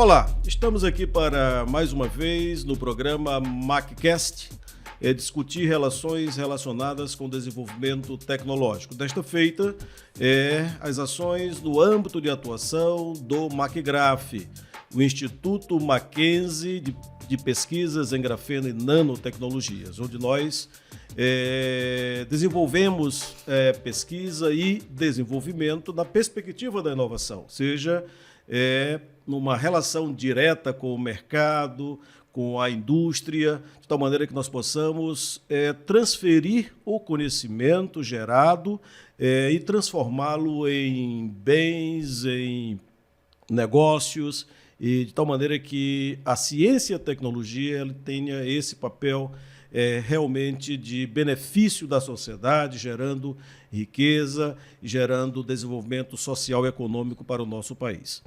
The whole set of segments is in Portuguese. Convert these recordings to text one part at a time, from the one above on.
Olá, estamos aqui para mais uma vez no programa MacCast, discutir relações relacionadas com desenvolvimento tecnológico. Desta feita, as ações no âmbito de atuação do MacGraph, o Instituto Mackenzie de Pesquisas em Grafeno e Nanotecnologias, onde nós desenvolvemos pesquisa e desenvolvimento na perspectiva da inovação, seja numa relação direta com o mercado, com a indústria, de tal maneira que nós possamos transferir o conhecimento gerado e transformá-lo em bens, em negócios, e de tal maneira que a ciência e a tecnologia ela tenha esse papel realmente de benefício da sociedade, gerando riqueza e gerando desenvolvimento social e econômico para o nosso país.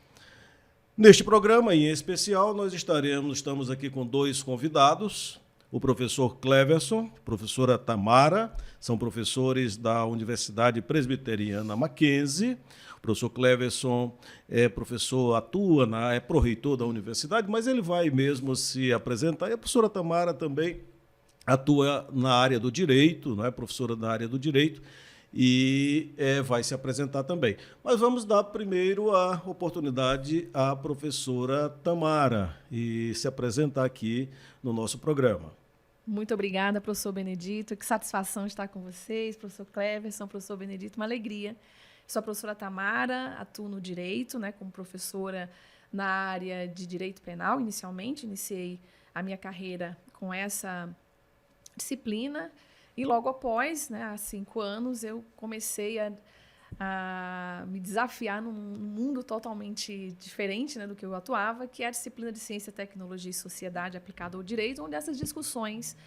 Neste programa, em especial, nós estamos aqui com dois convidados, o professor Cleverson, professora Tamara, são professores da Universidade Presbiteriana Mackenzie. O professor Cleverson é professor, é pró-reitor da universidade, mas ele vai mesmo se apresentar. E a professora Tamara também atua na área do direito, não é professora da área do direito, e vai se apresentar também. Mas vamos dar primeiro a oportunidade à professora Tamara e se apresentar aqui no nosso programa. Muito obrigada, professor Benedito. Que satisfação estar com vocês, professor Cleverson, professor Benedito, uma alegria. Sou a professora Tamara, atuo no direito, como professora na área de direito penal, inicialmente. Iniciei a minha carreira com essa disciplina. E logo após, há 5 anos, eu comecei a me desafiar num mundo totalmente diferente do que eu atuava, que é a disciplina de Ciência, Tecnologia e Sociedade aplicada ao direito, onde essas discussões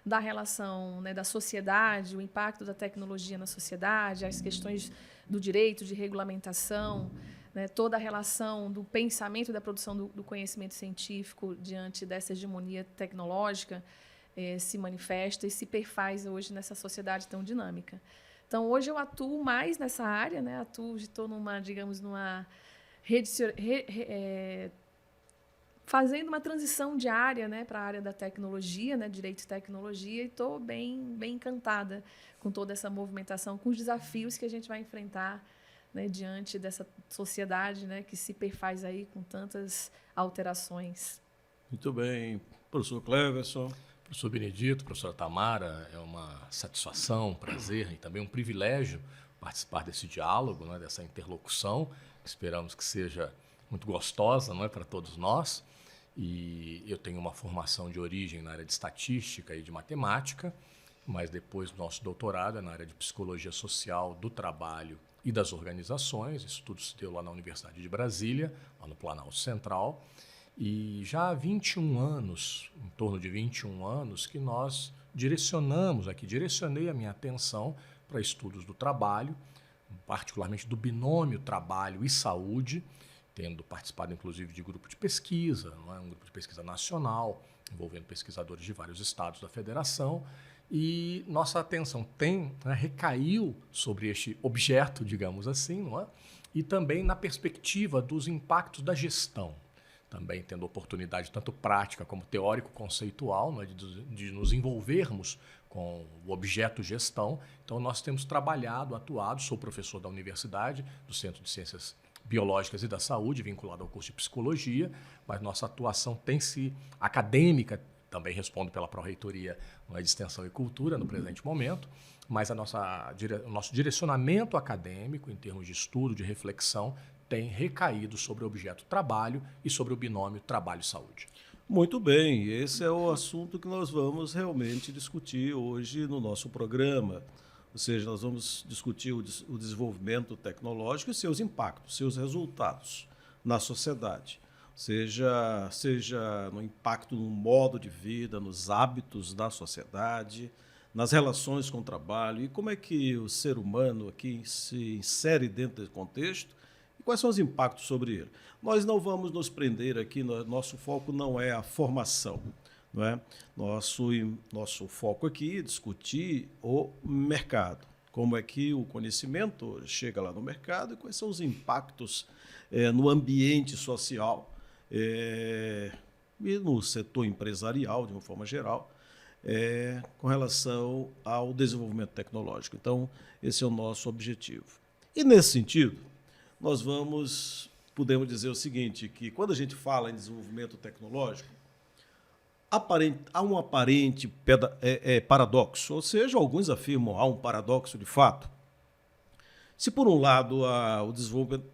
da relação da sociedade, o impacto da tecnologia na sociedade, as questões do direito, de regulamentação, toda a relação do pensamento e da produção do conhecimento científico diante dessa hegemonia tecnológica, se manifesta e se perfaz hoje nessa sociedade tão dinâmica. Então, hoje eu atuo mais nessa área, estou fazendo uma transição de área, para a área da tecnologia, direito e tecnologia, e estou bem encantada com toda essa movimentação, com os desafios que a gente vai enfrentar diante dessa sociedade que se perfaz aí com tantas alterações. Muito bem. Professor Cleverson. Professor Benedito, professora Tamara, é uma satisfação, um prazer e também um privilégio participar desse diálogo, dessa interlocução, que esperamos que seja muito gostosa, para todos nós. E eu tenho uma formação de origem na área de estatística e de matemática, mas depois do nosso doutorado é na área de psicologia social do trabalho e das organizações. Isso tudo se deu lá na Universidade de Brasília, lá no Planalto Central. E já há 21 anos, em torno de 21 anos, que nós direcionei a minha atenção para estudos do trabalho, particularmente do binômio trabalho e saúde, tendo participado inclusive de grupo de pesquisa, um grupo de pesquisa nacional, envolvendo pesquisadores de vários estados da federação, e nossa atenção recaiu sobre este objeto, digamos assim, e também na perspectiva dos impactos da gestão. Também tendo oportunidade tanto prática como teórico-conceitual, de nos envolvermos com o objeto gestão. Então, nós temos atuado, sou professor da universidade, do Centro de Ciências Biológicas e da Saúde, vinculado ao curso de Psicologia, mas nossa atuação tem-se acadêmica, também respondo pela Pró-Reitoria de Extensão e Cultura no presente momento, mas o nosso direcionamento acadêmico, em termos de estudo, de reflexão, tem recaído sobre o objeto trabalho e sobre o binômio trabalho-saúde. Muito bem, esse é o assunto que nós vamos realmente discutir hoje no nosso programa. Ou seja, nós vamos discutir o desenvolvimento tecnológico e seus impactos, seus resultados na sociedade. Seja no impacto no modo de vida, nos hábitos da sociedade, nas relações com o trabalho, e como é que o ser humano aqui se insere dentro desse contexto, e quais são os impactos sobre ele. Nós não vamos nos prender aqui, nosso foco não é a formação, não é? Nosso foco aqui é discutir o mercado, como é que o conhecimento chega lá no mercado e quais são os impactos no ambiente social e no setor empresarial, de uma forma geral, com relação ao desenvolvimento tecnológico. Então, esse é o nosso objetivo. E, nesse sentido, podemos dizer o seguinte, que quando a gente fala em desenvolvimento tecnológico, há um aparente paradoxo, ou seja, alguns afirmam há um paradoxo de fato. Se, por um lado, o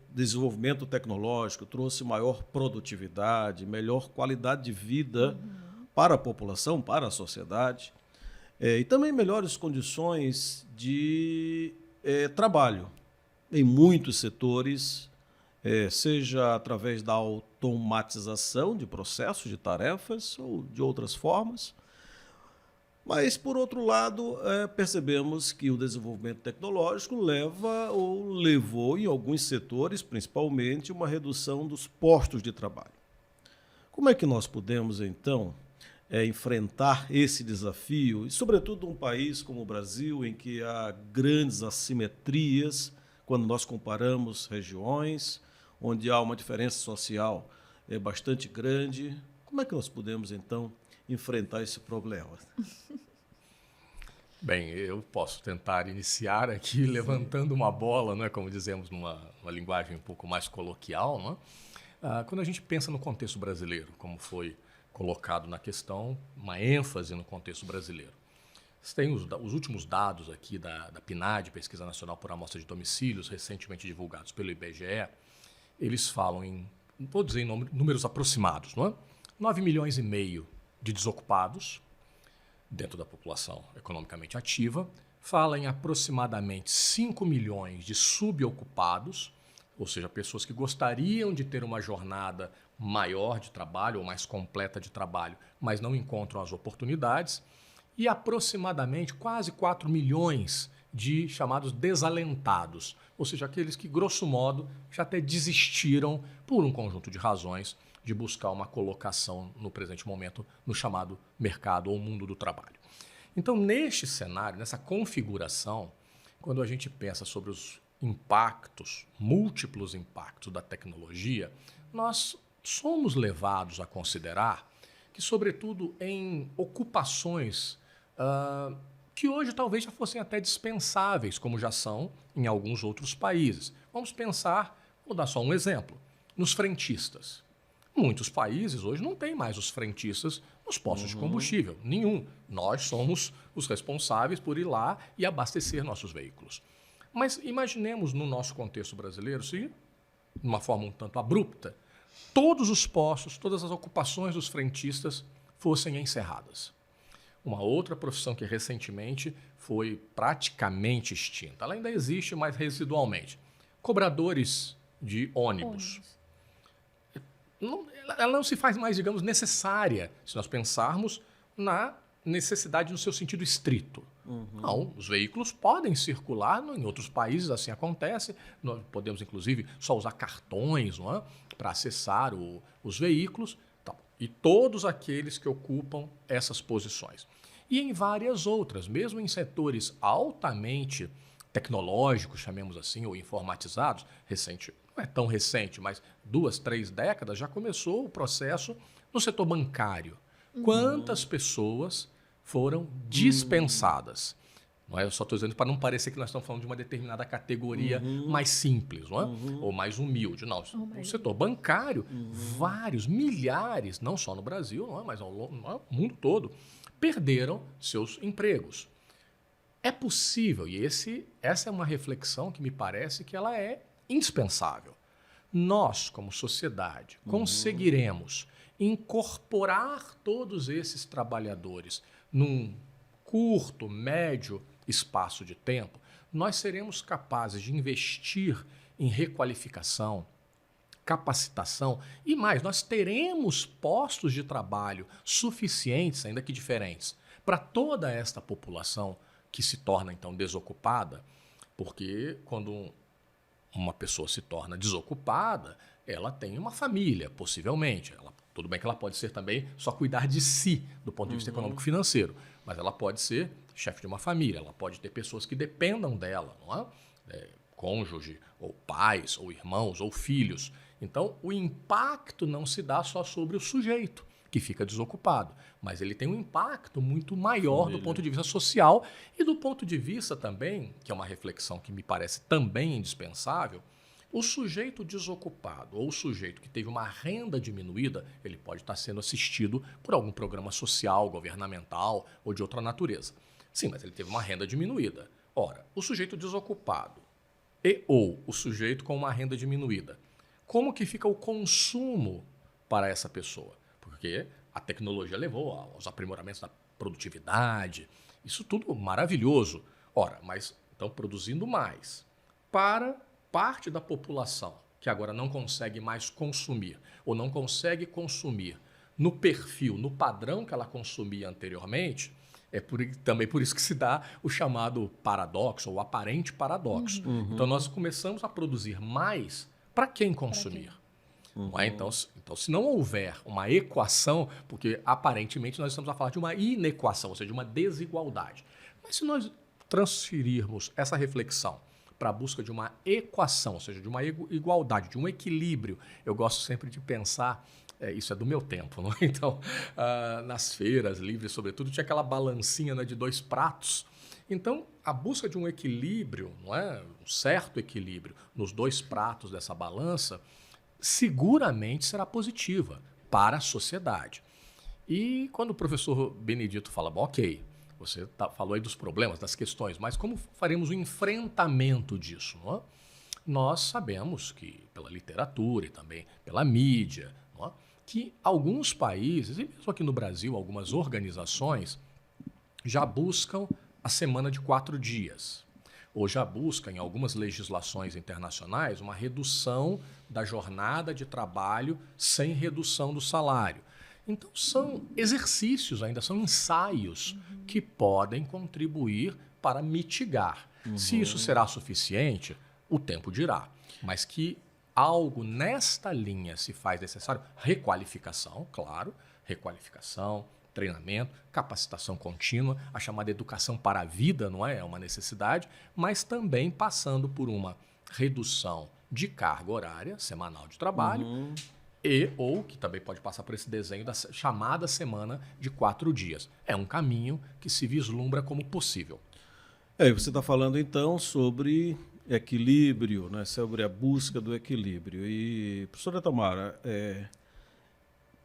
desenvolvimento tecnológico trouxe maior produtividade, melhor qualidade de vida para a população, para a sociedade, e também melhores condições de trabalho em muitos setores, seja através da automatização de processos, de tarefas ou de outras formas. Mas, por outro lado, percebemos que o desenvolvimento tecnológico levou, em alguns setores, principalmente, uma redução dos postos de trabalho. Como é que nós podemos, então, enfrentar esse desafio, e, sobretudo, num país como o Brasil, em que há grandes assimetrias, quando nós comparamos regiões, onde há uma diferença social bastante grande? Como é que nós podemos, então, enfrentar esse problema? Bem, eu posso tentar iniciar aqui levantando uma bola, não é, como dizemos numa linguagem um pouco mais coloquial, não é? Quando a gente pensa no contexto brasileiro, como foi colocado na questão, uma ênfase no contexto brasileiro. Você tem os últimos dados aqui da PNAD, Pesquisa Nacional por Amostra de Domicílios, recentemente divulgados pelo IBGE, eles falam vou dizer em números aproximados, não é? 9 milhões e meio de desocupados dentro da população economicamente ativa, fala em aproximadamente 5 milhões de subocupados, ou seja, pessoas que gostariam de ter uma jornada maior de trabalho ou mais completa de trabalho, mas não encontram as oportunidades, e aproximadamente quase 4 milhões de chamados desalentados, ou seja, aqueles que, grosso modo, já até desistiram, por um conjunto de razões, de buscar uma colocação no presente momento no chamado mercado ou mundo do trabalho. Então, neste cenário, nessa configuração, quando a gente pensa sobre os impactos, múltiplos impactos da tecnologia, nós somos levados a considerar que, sobretudo em ocupações que hoje talvez já fossem até dispensáveis, como já são em alguns outros países. Vamos pensar, vou dar só um exemplo, nos frentistas. Muitos países hoje não têm mais os frentistas nos postos de combustível, nenhum. Nós somos os responsáveis por ir lá e abastecer nossos veículos. Mas imaginemos no nosso contexto brasileiro, se, de uma forma um tanto abrupta, todos os postos, todas as ocupações dos frentistas fossem encerradas. Uma outra profissão que recentemente foi praticamente extinta. Ela ainda existe, mas residualmente. Cobradores de ônibus. Ela não se faz mais, digamos, necessária, se nós pensarmos na necessidade no seu sentido estrito. Não, os veículos podem circular, em outros países assim acontece, nós podemos inclusive só usar cartões, não é, para acessar os veículos, e todos aqueles que ocupam essas posições. E em várias outras, mesmo em setores altamente tecnológicos, chamemos assim, ou informatizados, não é tão recente, mas 2, 3 décadas já começou o processo no setor bancário. Quantas pessoas foram dispensadas? Não é? Eu só estou dizendo para não parecer que nós estamos falando de uma determinada categoria mais simples, não é? Ou mais humilde. Não, no setor bancário, vários, milhares, não só no Brasil, não é? Mas no mundo todo, perderam seus empregos. É possível, e essa é uma reflexão que me parece que ela é indispensável. Nós, como sociedade, conseguiremos incorporar todos esses trabalhadores num curto, médio espaço de tempo, nós seremos capazes de investir em requalificação, capacitação e mais, nós teremos postos de trabalho suficientes, ainda que diferentes, para toda esta população que se torna então desocupada, porque quando uma pessoa se torna desocupada, ela tem uma família, possivelmente. Tudo bem que ela pode ser também só cuidar de si, do ponto de vista econômico-financeiro, mas ela pode ser chefe de uma família, ela pode ter pessoas que dependam dela, não é? Cônjuge, ou pais, ou irmãos, ou filhos. Então, o impacto não se dá só sobre o sujeito, que fica desocupado, mas ele tem um impacto muito maior do ponto de vista social e do ponto de vista também, que é uma reflexão que me parece também indispensável, o sujeito desocupado ou o sujeito que teve uma renda diminuída, ele pode estar sendo assistido por algum programa social, governamental ou de outra natureza. Sim, mas ele teve uma renda diminuída. Ora, o sujeito desocupado e ou o sujeito com uma renda diminuída, como que fica o consumo para essa pessoa? Porque a tecnologia levou aos aprimoramentos da produtividade, isso tudo maravilhoso. Ora, mas estão produzindo mais para parte da população que agora não consegue mais consumir ou não consegue consumir no perfil, no padrão que ela consumia anteriormente, também por isso que se dá o chamado paradoxo ou aparente paradoxo. Então nós começamos a produzir mais para quem consumir. Não é? Então, se não houver uma equação, porque aparentemente nós estamos a falar de uma inequação, ou seja, de uma desigualdade. Mas se nós transferirmos essa reflexão para a busca de uma equação, ou seja, de uma igualdade, de um equilíbrio, eu gosto sempre de pensar, isso é do meu tempo, não é? Então, nas feiras livres, sobretudo, tinha aquela balancinha, né, de 2 pratos. Então, a busca de um equilíbrio, não é? Um certo equilíbrio nos 2 pratos dessa balança, seguramente será positiva para a sociedade. E quando o professor Benedito fala, bom, ok, você falou aí dos problemas, das questões, mas como faremos o enfrentamento disso? Não é? Nós sabemos que, pela literatura e também pela mídia, não é? Que alguns países, e mesmo aqui no Brasil, algumas organizações, já buscam a semana de 4 dias. Ou já buscam, em algumas legislações internacionais, uma redução da jornada de trabalho sem redução do salário. Então, são exercícios ainda, são ensaios que podem contribuir para mitigar. Se isso será suficiente, o tempo dirá. Mas que algo nesta linha se faz necessário, requalificação, claro, requalificação, treinamento, capacitação contínua, a chamada educação para a vida, não é? É uma necessidade, mas também passando por uma redução de carga horária semanal de trabalho, ou que também pode passar por esse desenho da chamada semana de 4 dias. É um caminho que se vislumbra como possível. Você está falando então sobre equilíbrio, né? Sobre a busca do equilíbrio. E, professora Tamara,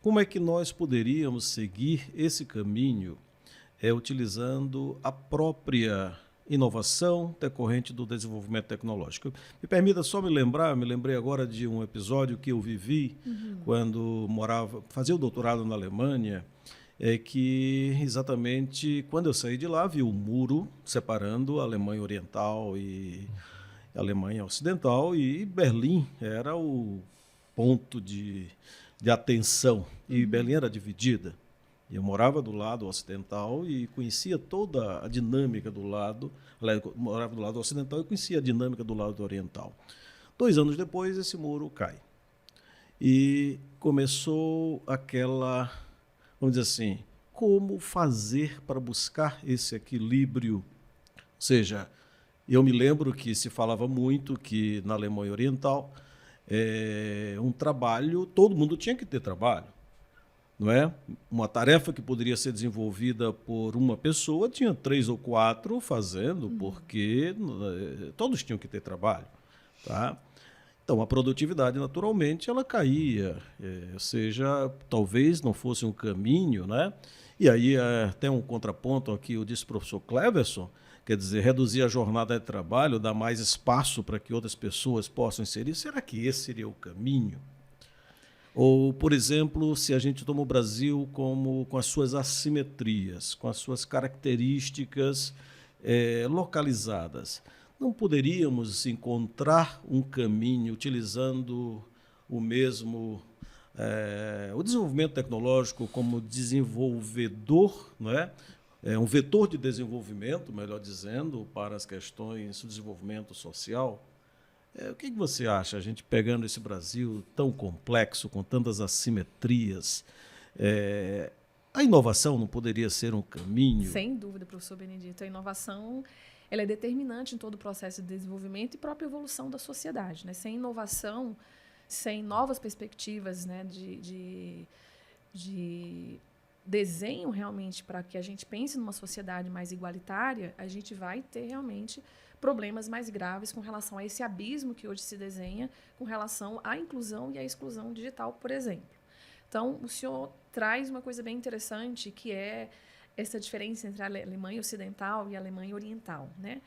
como é que nós poderíamos seguir esse caminho utilizando a própria inovação decorrente do desenvolvimento tecnológico? Me permita só me lembrei agora de um episódio que eu vivi quando fazia o doutorado na Alemanha, que exatamente quando eu saí de lá, vi o muro separando a Alemanha Oriental e a Alemanha Ocidental, e Berlim era o ponto de atenção, e Berlim era dividida. Eu morava do lado ocidental e conhecia toda a dinâmica do lado, morava do lado ocidental e conhecia a dinâmica do lado oriental. 2 anos depois, esse muro cai. E começou aquela, vamos dizer assim, como fazer para buscar esse equilíbrio? Ou seja, eu me lembro que se falava muito que na Alemanha Oriental, um trabalho, todo mundo tinha que ter trabalho. Não é? Uma tarefa que poderia ser desenvolvida por uma pessoa, tinha 3 ou 4 fazendo, porque todos tinham que ter trabalho. Tá? Então, a produtividade, naturalmente, ela caía. Ou seja, talvez não fosse um caminho, né? E aí, até um contraponto aqui, eu disse o professor Cleverson, quer dizer, reduzir a jornada de trabalho, dar mais espaço para que outras pessoas possam inserir. Será que esse seria o caminho? Ou, por exemplo, se a gente toma o Brasil com as suas assimetrias, com as suas características localizadas, não poderíamos encontrar um caminho utilizando o desenvolvimento tecnológico como desenvolvedor, não é? Um vetor de desenvolvimento, melhor dizendo, para as questões do desenvolvimento social? O que você acha, a gente pegando esse Brasil tão complexo, com tantas assimetrias, a inovação não poderia ser um caminho? Sem dúvida, professor Benedito. A inovação ela é determinante em todo o processo de desenvolvimento e própria evolução da sociedade, né? Sem inovação, sem novas perspectivas, né, de desenho realmente para que a gente pense numa sociedade mais igualitária, a gente vai ter realmente problemas mais graves com relação a esse abismo que hoje se desenha com relação à inclusão e à exclusão digital, por exemplo. Então, o senhor traz uma coisa bem interessante, que é essa diferença entre a Alemanha ocidental e a Alemanha oriental, né?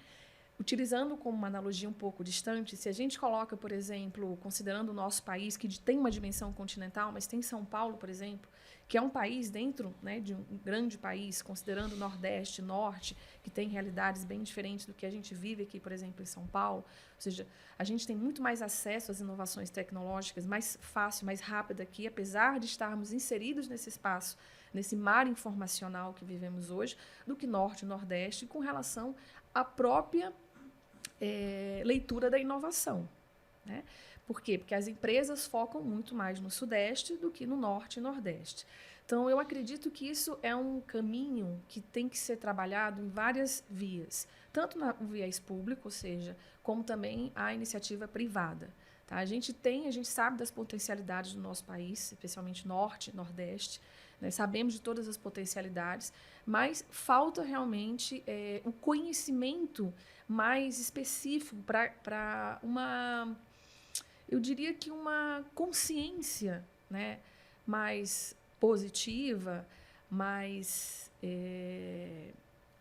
Utilizando como uma analogia um pouco distante, se a gente coloca, por exemplo, considerando o nosso país, que tem uma dimensão continental, mas tem São Paulo, por exemplo, que é um país dentro, né, de um grande país, considerando o Nordeste, Norte, que tem realidades bem diferentes do que a gente vive aqui, por exemplo, em São Paulo. Ou seja, a gente tem muito mais acesso às inovações tecnológicas, mais fácil, mais rápido aqui, apesar de estarmos inseridos nesse espaço, nesse mar informacional que vivemos hoje, do que Norte e Nordeste, com relação à própria leitura da inovação, né? Por quê? Porque as empresas focam muito mais no Sudeste do que no Norte e Nordeste. Então, eu acredito que isso é um caminho que tem que ser trabalhado em várias vias, tanto no viés público, ou seja, como também a iniciativa privada. Tá? A gente sabe das potencialidades do nosso país, especialmente Norte e Nordeste, né? Sabemos de todas as potencialidades, mas falta realmente o conhecimento mais específico para eu diria que uma consciência, né, mais positiva, mais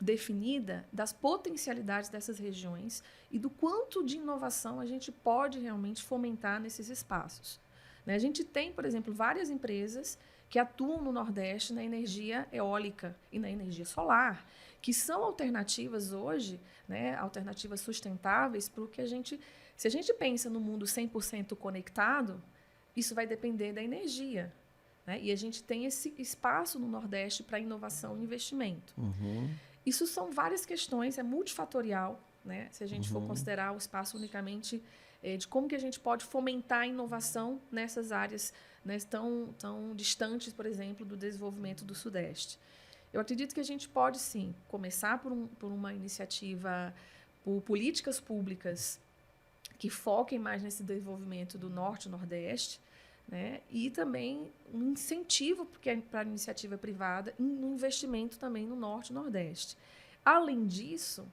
definida das potencialidades dessas regiões e do quanto de inovação a gente pode realmente fomentar nesses espaços. Né? A gente tem, por exemplo, várias empresas que atuam no Nordeste na energia eólica e na energia solar, que são alternativas hoje, né, alternativas sustentáveis, porque se a gente pensa no mundo 100% conectado, isso vai depender da energia. Né? E a gente tem esse espaço no Nordeste para inovação e investimento. Uhum. Isso são várias questões, é multifatorial, né? Se a gente for considerar o espaço unicamente de como que a gente pode fomentar a inovação nessas áreas, né, tão distantes, por exemplo, do desenvolvimento do Sudeste. Eu acredito que a gente pode, sim, começar por uma iniciativa, por políticas públicas que foquem mais nesse desenvolvimento do Norte e Nordeste, né, e também um incentivo para a iniciativa privada e um investimento também no Norte e Nordeste. Além disso,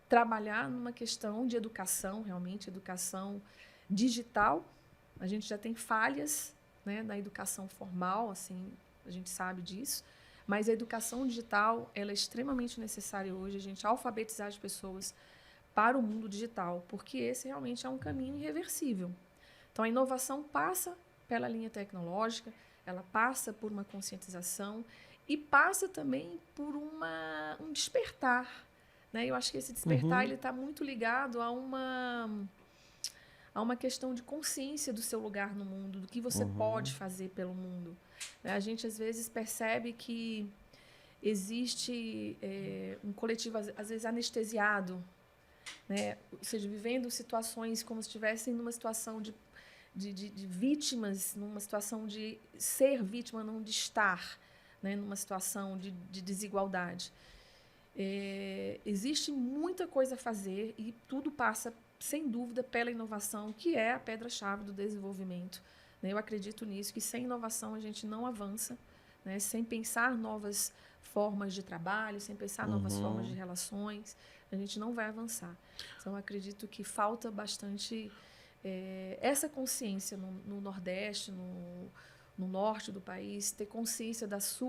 trabalhar numa questão de educação, realmente, educação digital. A gente já tem falhas, né, na educação formal, assim, a gente sabe disso, mas a educação digital ela é extremamente necessária hoje, a gente alfabetizar as pessoas para o mundo digital, porque esse realmente é um caminho irreversível. Então, a inovação passa pela linha tecnológica, ela passa por uma conscientização e passa também por um despertar. Né? Eu acho que esse despertar ele está muito ligado a uma questão de consciência do seu lugar no mundo, do que você pode fazer pelo mundo. A gente, às vezes, percebe que existe um coletivo, às vezes, anestesiado, né? Ou seja, vivendo situações como se estivessem numa situação de vítimas, numa situação de ser vítima, não de estar, né? Numa situação de desigualdade. Existe muita coisa a fazer e tudo passa, sem dúvida, pela inovação, que é a pedra-chave do desenvolvimento. Eu acredito nisso, que sem inovação a gente não avança, né? Sem pensar novas formas de trabalho, sem pensar novas formas de relações, a gente não vai avançar. Então, acredito que falta bastante essa consciência no Nordeste, no Norte do país, ter consciência das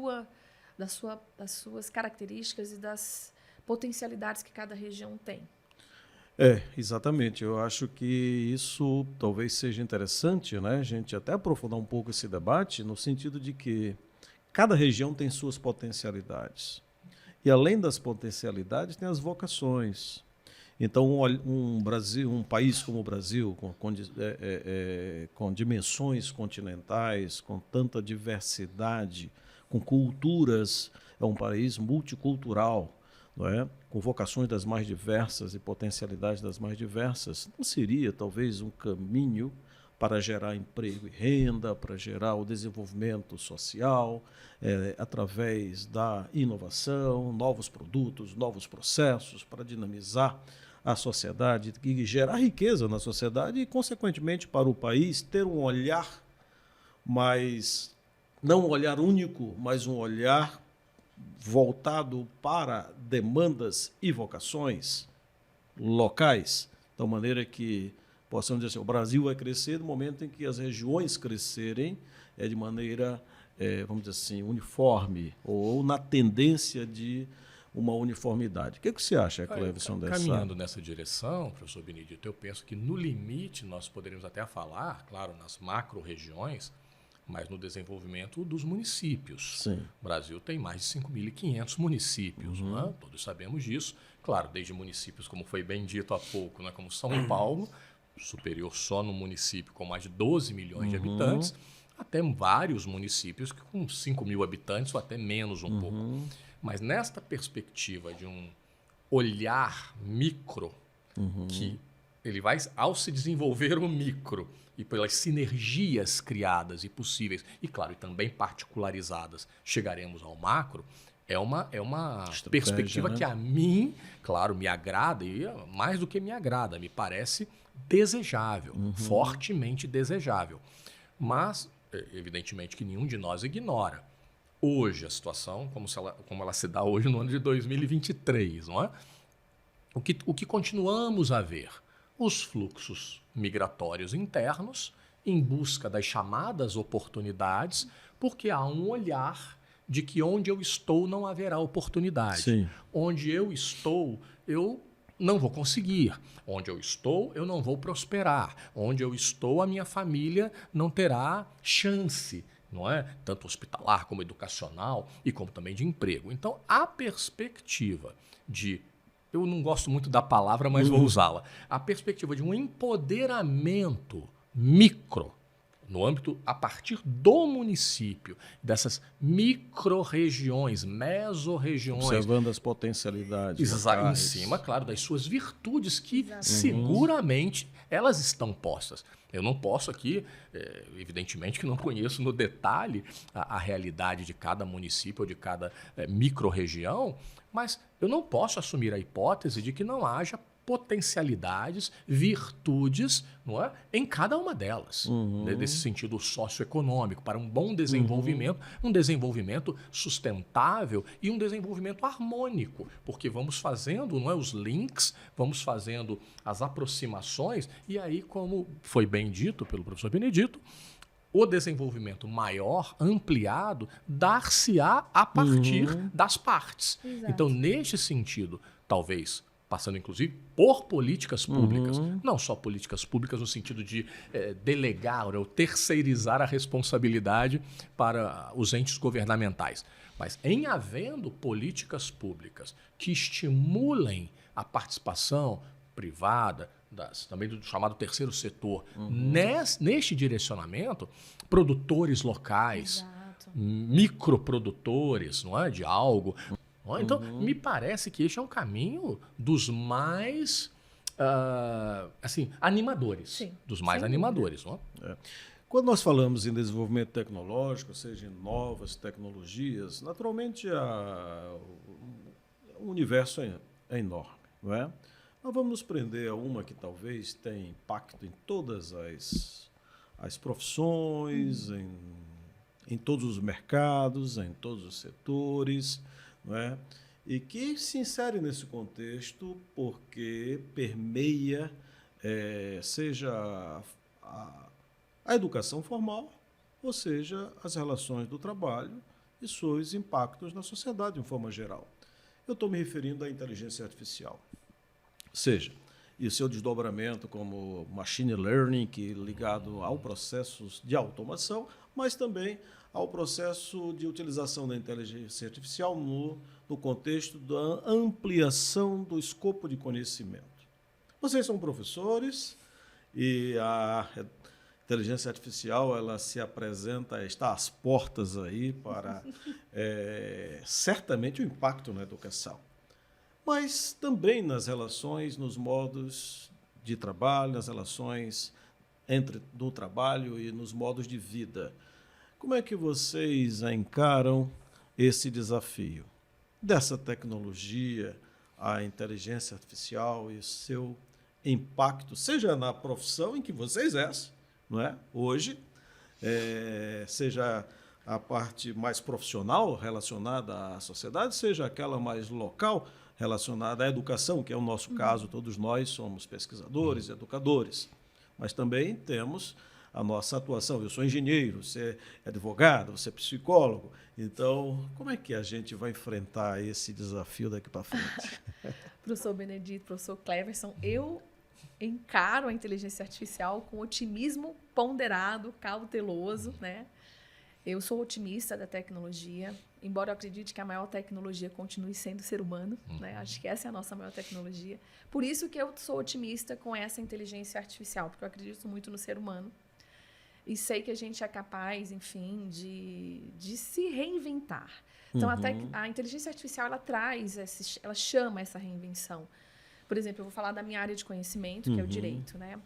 suas características e das potencialidades que cada região tem. Exatamente. Eu acho que isso talvez seja interessante, né? A gente até aprofundar um pouco esse debate, no sentido de que cada região tem suas potencialidades. E além das potencialidades, tem as vocações. Então, um país como o Brasil, com dimensões continentais, com tanta diversidade, com culturas, é um país multicultural, não é? Com vocações das mais diversas e potencialidades das mais diversas, não seria talvez um caminho para gerar emprego e renda, para gerar o desenvolvimento social, através da inovação, novos produtos, novos processos, para dinamizar à sociedade, que gerar riqueza na sociedade e, consequentemente, para o país ter um olhar mais, não um olhar único, mas um olhar voltado para demandas e vocações locais, de maneira que possamos dizer assim, o Brasil vai crescer no momento em que as regiões crescerem de maneira, vamos dizer assim, uniforme ou na tendência de uma uniformidade. O que você acha, Cleverson, dessa? Caminhando nessa direção, professor Benedito, eu penso que no limite nós poderíamos até falar, claro, nas macro-regiões, mas no desenvolvimento dos municípios. Sim. O Brasil tem mais de 5.500 municípios, né? Todos sabemos disso. Claro, desde municípios, como foi bem dito há pouco, né? Como São Paulo, superior só no município com mais de 12 milhões de habitantes, até vários municípios com 5 mil habitantes ou até menos um pouco. Mas nesta perspectiva de um olhar micro, que ele vai, ao se desenvolver o micro e pelas sinergias criadas e possíveis, e claro, e também particularizadas, chegaremos ao macro, é uma perspectiva, né? Que a mim, claro, me agrada, e mais do que me agrada, me parece desejável, fortemente desejável. Mas, evidentemente, que nenhum de nós ignora. Hoje, a situação, como ela se dá hoje no ano de 2023, não é? O que continuamos a ver? Os fluxos migratórios internos em busca das chamadas oportunidades, porque há um olhar de que onde eu estou não haverá oportunidade. Sim. Onde eu estou, eu não vou conseguir. Onde eu estou, eu não vou prosperar. Onde eu estou, a minha família não terá chance, não é? Tanto hospitalar como educacional e como também de emprego. Então, a perspectiva de, eu não gosto muito da palavra, mas vou usá-la, a perspectiva de um empoderamento micro, no âmbito, a partir do município, dessas micro-regiões, mesorregiões. Observando as potencialidades. Em cima, claro, das suas virtudes que seguramente elas estão postas. Eu não posso aqui, evidentemente que não conheço no detalhe a realidade de cada município ou de cada micro-região, mas eu não posso assumir a hipótese de que não haja potencialidades, virtudes, não é? Em cada uma delas, nesse sentido socioeconômico, para um bom desenvolvimento, um desenvolvimento sustentável e um desenvolvimento harmônico, porque vamos fazendo, não é, os links, vamos fazendo as aproximações, e aí, como foi bem dito pelo professor Benedito, o desenvolvimento maior, ampliado, dar-se-á a partir das partes. Exato. Então, neste sentido, talvez passando inclusive por políticas públicas, não só políticas públicas no sentido de delegar ou terceirizar a responsabilidade para os entes governamentais, mas em havendo políticas públicas que estimulem a participação privada, também do chamado terceiro setor, neste direcionamento, produtores locais, microprodutores, não é, de algo. Então, me parece que este é um caminho dos mais animadores. Sim, dos mais sem animadores. Não é? Quando nós falamos em desenvolvimento tecnológico, ou seja, em novas tecnologias, naturalmente o universo é enorme, não é? Nós vamos nos prender a uma que talvez tenha impacto em todas as profissões, em todos os mercados, em todos os setores, não é? E que se insere nesse contexto porque permeia, seja a educação formal, ou seja, as relações do trabalho e seus impactos na sociedade de forma geral. Eu estou me referindo à inteligência artificial. Ou seja, e seu desdobramento como machine learning, que ligado ao processos de automação, mas também ao processo de utilização da inteligência artificial no contexto da ampliação do escopo de conhecimento. Vocês são professores e a inteligência artificial ela se apresenta, está às portas aí para certamente o impacto na educação, mas também nas relações, nos modos de trabalho, nas relações do trabalho e nos modos de vida. Como é que vocês encaram esse desafio dessa tecnologia a inteligência artificial e o seu impacto, seja na profissão em que você exerce, não é? Hoje, seja a parte mais profissional relacionada à sociedade, seja aquela mais local relacionada à educação, que é o nosso caso, todos nós somos pesquisadores, educadores, mas também temos a nossa atuação. Eu sou engenheiro, você é advogado, você é psicólogo. Então, como é que a gente vai enfrentar esse desafio daqui para frente? Professor Benedito, professor Cleverson, eu encaro a inteligência artificial com otimismo ponderado, cauteloso, né? Eu sou otimista da tecnologia, embora eu acredite que a maior tecnologia continue sendo o ser humano, né? Acho que essa é a nossa maior tecnologia. Por isso que eu sou otimista com essa inteligência artificial, porque eu acredito muito no ser humano. E sei que a gente é capaz, enfim, de se reinventar. Então, a inteligência artificial, ela chama essa reinvenção. Por exemplo, eu vou falar da minha área de conhecimento, que é o direito, né?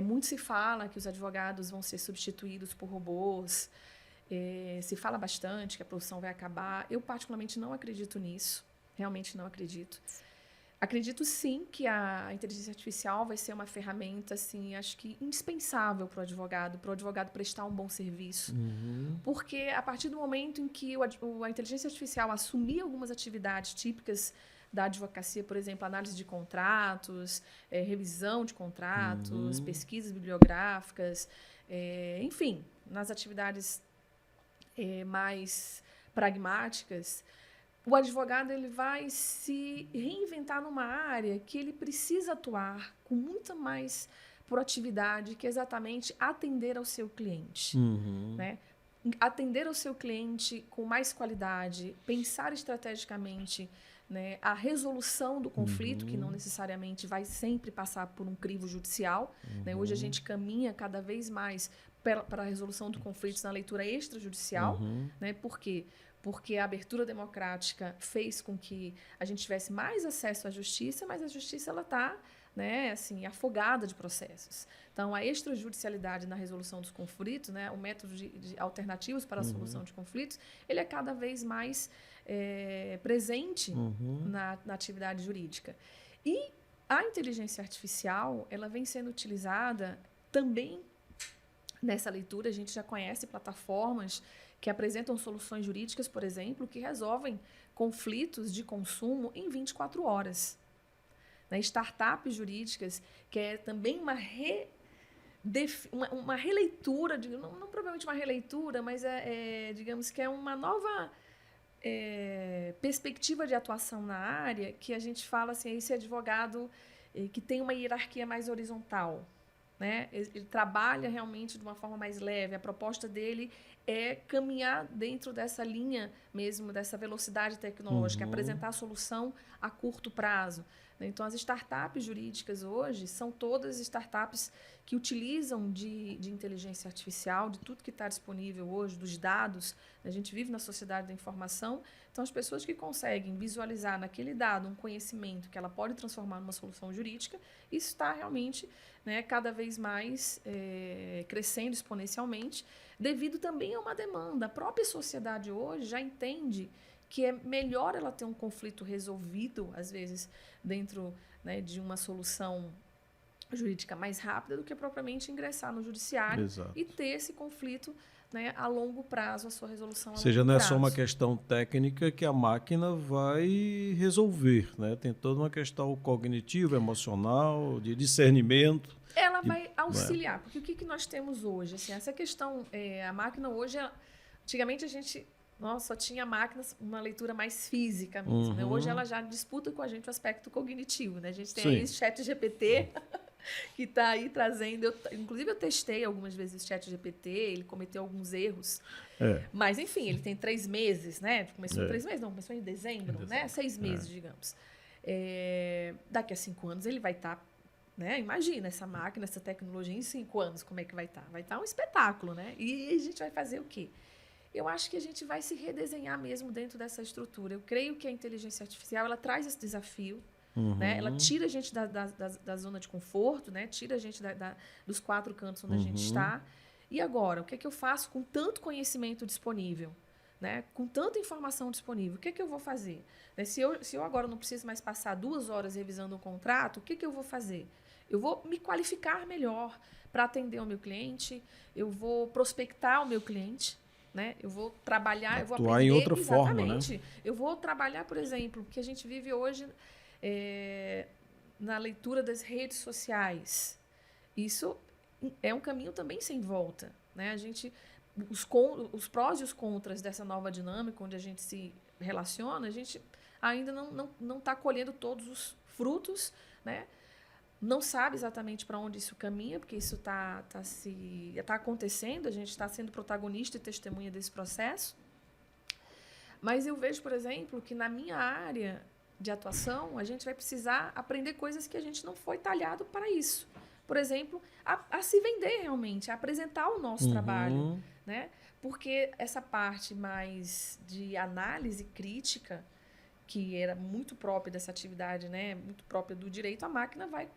Muito se fala que os advogados vão ser substituídos por robôs. Se fala bastante que a profissão vai acabar. Eu, particularmente, não acredito nisso. Realmente não acredito. Acredito, sim, que a inteligência artificial vai ser uma ferramenta, assim, acho que indispensável para o advogado prestar um bom serviço. Porque, a partir do momento em que a inteligência artificial assumir algumas atividades típicas da advocacia, por exemplo, análise de contratos, revisão de contratos, pesquisas bibliográficas, enfim, nas atividades mais pragmáticas, o advogado ele vai se reinventar numa área que ele precisa atuar com muita mais proatividade, que é exatamente atender ao seu cliente, né? Atender ao seu cliente com mais qualidade, pensar estrategicamente, né, a resolução do conflito, que não necessariamente vai sempre passar por um crivo judicial. Né? Hoje a gente caminha cada vez mais para a resolução de conflitos na leitura extrajudicial. Né? Por quê? Porque a abertura democrática fez com que a gente tivesse mais acesso à justiça, mas a justiça está, né, assim, afogada de processos. Então, a extrajudicialidade na resolução dos conflitos, né, o método de alternativos para a solução de conflitos, ele é cada vez mais presente na atividade jurídica. E a inteligência artificial, ela vem sendo utilizada também nessa leitura. A gente já conhece plataformas que apresentam soluções jurídicas, por exemplo, que resolvem conflitos de consumo em 24 horas. Né? Startups jurídicas, que é também uma releitura, não propriamente uma releitura, mas digamos que é uma nova perspectiva de atuação na área, que a gente fala assim, esse advogado que tem uma hierarquia mais horizontal. Né? Ele trabalha realmente de uma forma mais leve. A proposta dele é caminhar dentro dessa linha mesmo, dessa velocidade tecnológica, apresentar a solução a curto prazo. Então, as startups jurídicas hoje são todas startups que utilizam de inteligência artificial, de tudo que está disponível hoje, dos dados. A gente vive na sociedade da informação. Então, as pessoas que conseguem visualizar naquele dado um conhecimento que ela pode transformar numa solução jurídica, isso está realmente, né, cada vez mais crescendo exponencialmente, devido também a uma demanda. A própria sociedade hoje já entende que é melhor ela ter um conflito resolvido, às vezes, dentro, né, de uma solução jurídica mais rápida do que propriamente ingressar no judiciário. Exato. E ter esse conflito, né, a longo prazo, a sua resolução a longo prazo. Ou seja, não é só uma questão técnica que a máquina vai resolver, né? Tem toda uma questão cognitiva, emocional, de discernimento. Ela vai auxiliar, porque o que nós temos hoje? Assim, essa questão, a máquina hoje, antigamente a gente só tinha máquinas, uma leitura mais física mesmo. Né? Hoje ela já disputa com a gente o aspecto cognitivo. Né? A gente tem aí o ChatGPT, que está aí trazendo... Inclusive, eu testei algumas vezes o ChatGPT, ele cometeu alguns erros. Mas, enfim, ele tem 3 meses, né? Começou em 3 meses? Não, começou em dezembro, né? 6 meses, digamos. Daqui a 5 anos ele vai estar... Né? Imagina essa máquina, essa tecnologia em 5 anos, como é que vai estar? Vai estar um espetáculo, né? E a gente vai fazer o quê? Eu acho que a gente vai se redesenhar mesmo dentro dessa estrutura. Eu creio que a inteligência artificial ela traz esse desafio. Né? Ela tira a gente da zona de conforto, né? Tira a gente dos 4 cantos onde a gente está. E agora, o que é que eu faço com tanto conhecimento disponível? né? Com tanta informação disponível, o que eu vou fazer? Né? Se eu agora não preciso mais passar 2 horas revisando um contrato, o que eu vou fazer? Eu vou me qualificar melhor para atender o meu cliente, eu vou prospectar o meu cliente, né? Eu vou trabalhar, eu vou Atuar aprender. em outra forma, né? Exatamente. Eu vou trabalhar, por exemplo, que a gente vive hoje na leitura das redes sociais. Isso é um caminho também sem volta, né? A gente, os prós e os contras dessa nova dinâmica, onde a gente se relaciona, a gente ainda não está colhendo todos os frutos, né? Não sabe exatamente para onde isso caminha, porque isso está acontecendo, a gente está sendo protagonista e testemunha desse processo. Mas eu vejo, por exemplo, que na minha área de atuação, a gente vai precisar aprender coisas que a gente não foi talhado para isso. Por exemplo, a se vender realmente, a apresentar o nosso trabalho, né? Porque essa parte mais de análise crítica, que era muito própria dessa atividade, né? Muito própria do direito, a máquina vai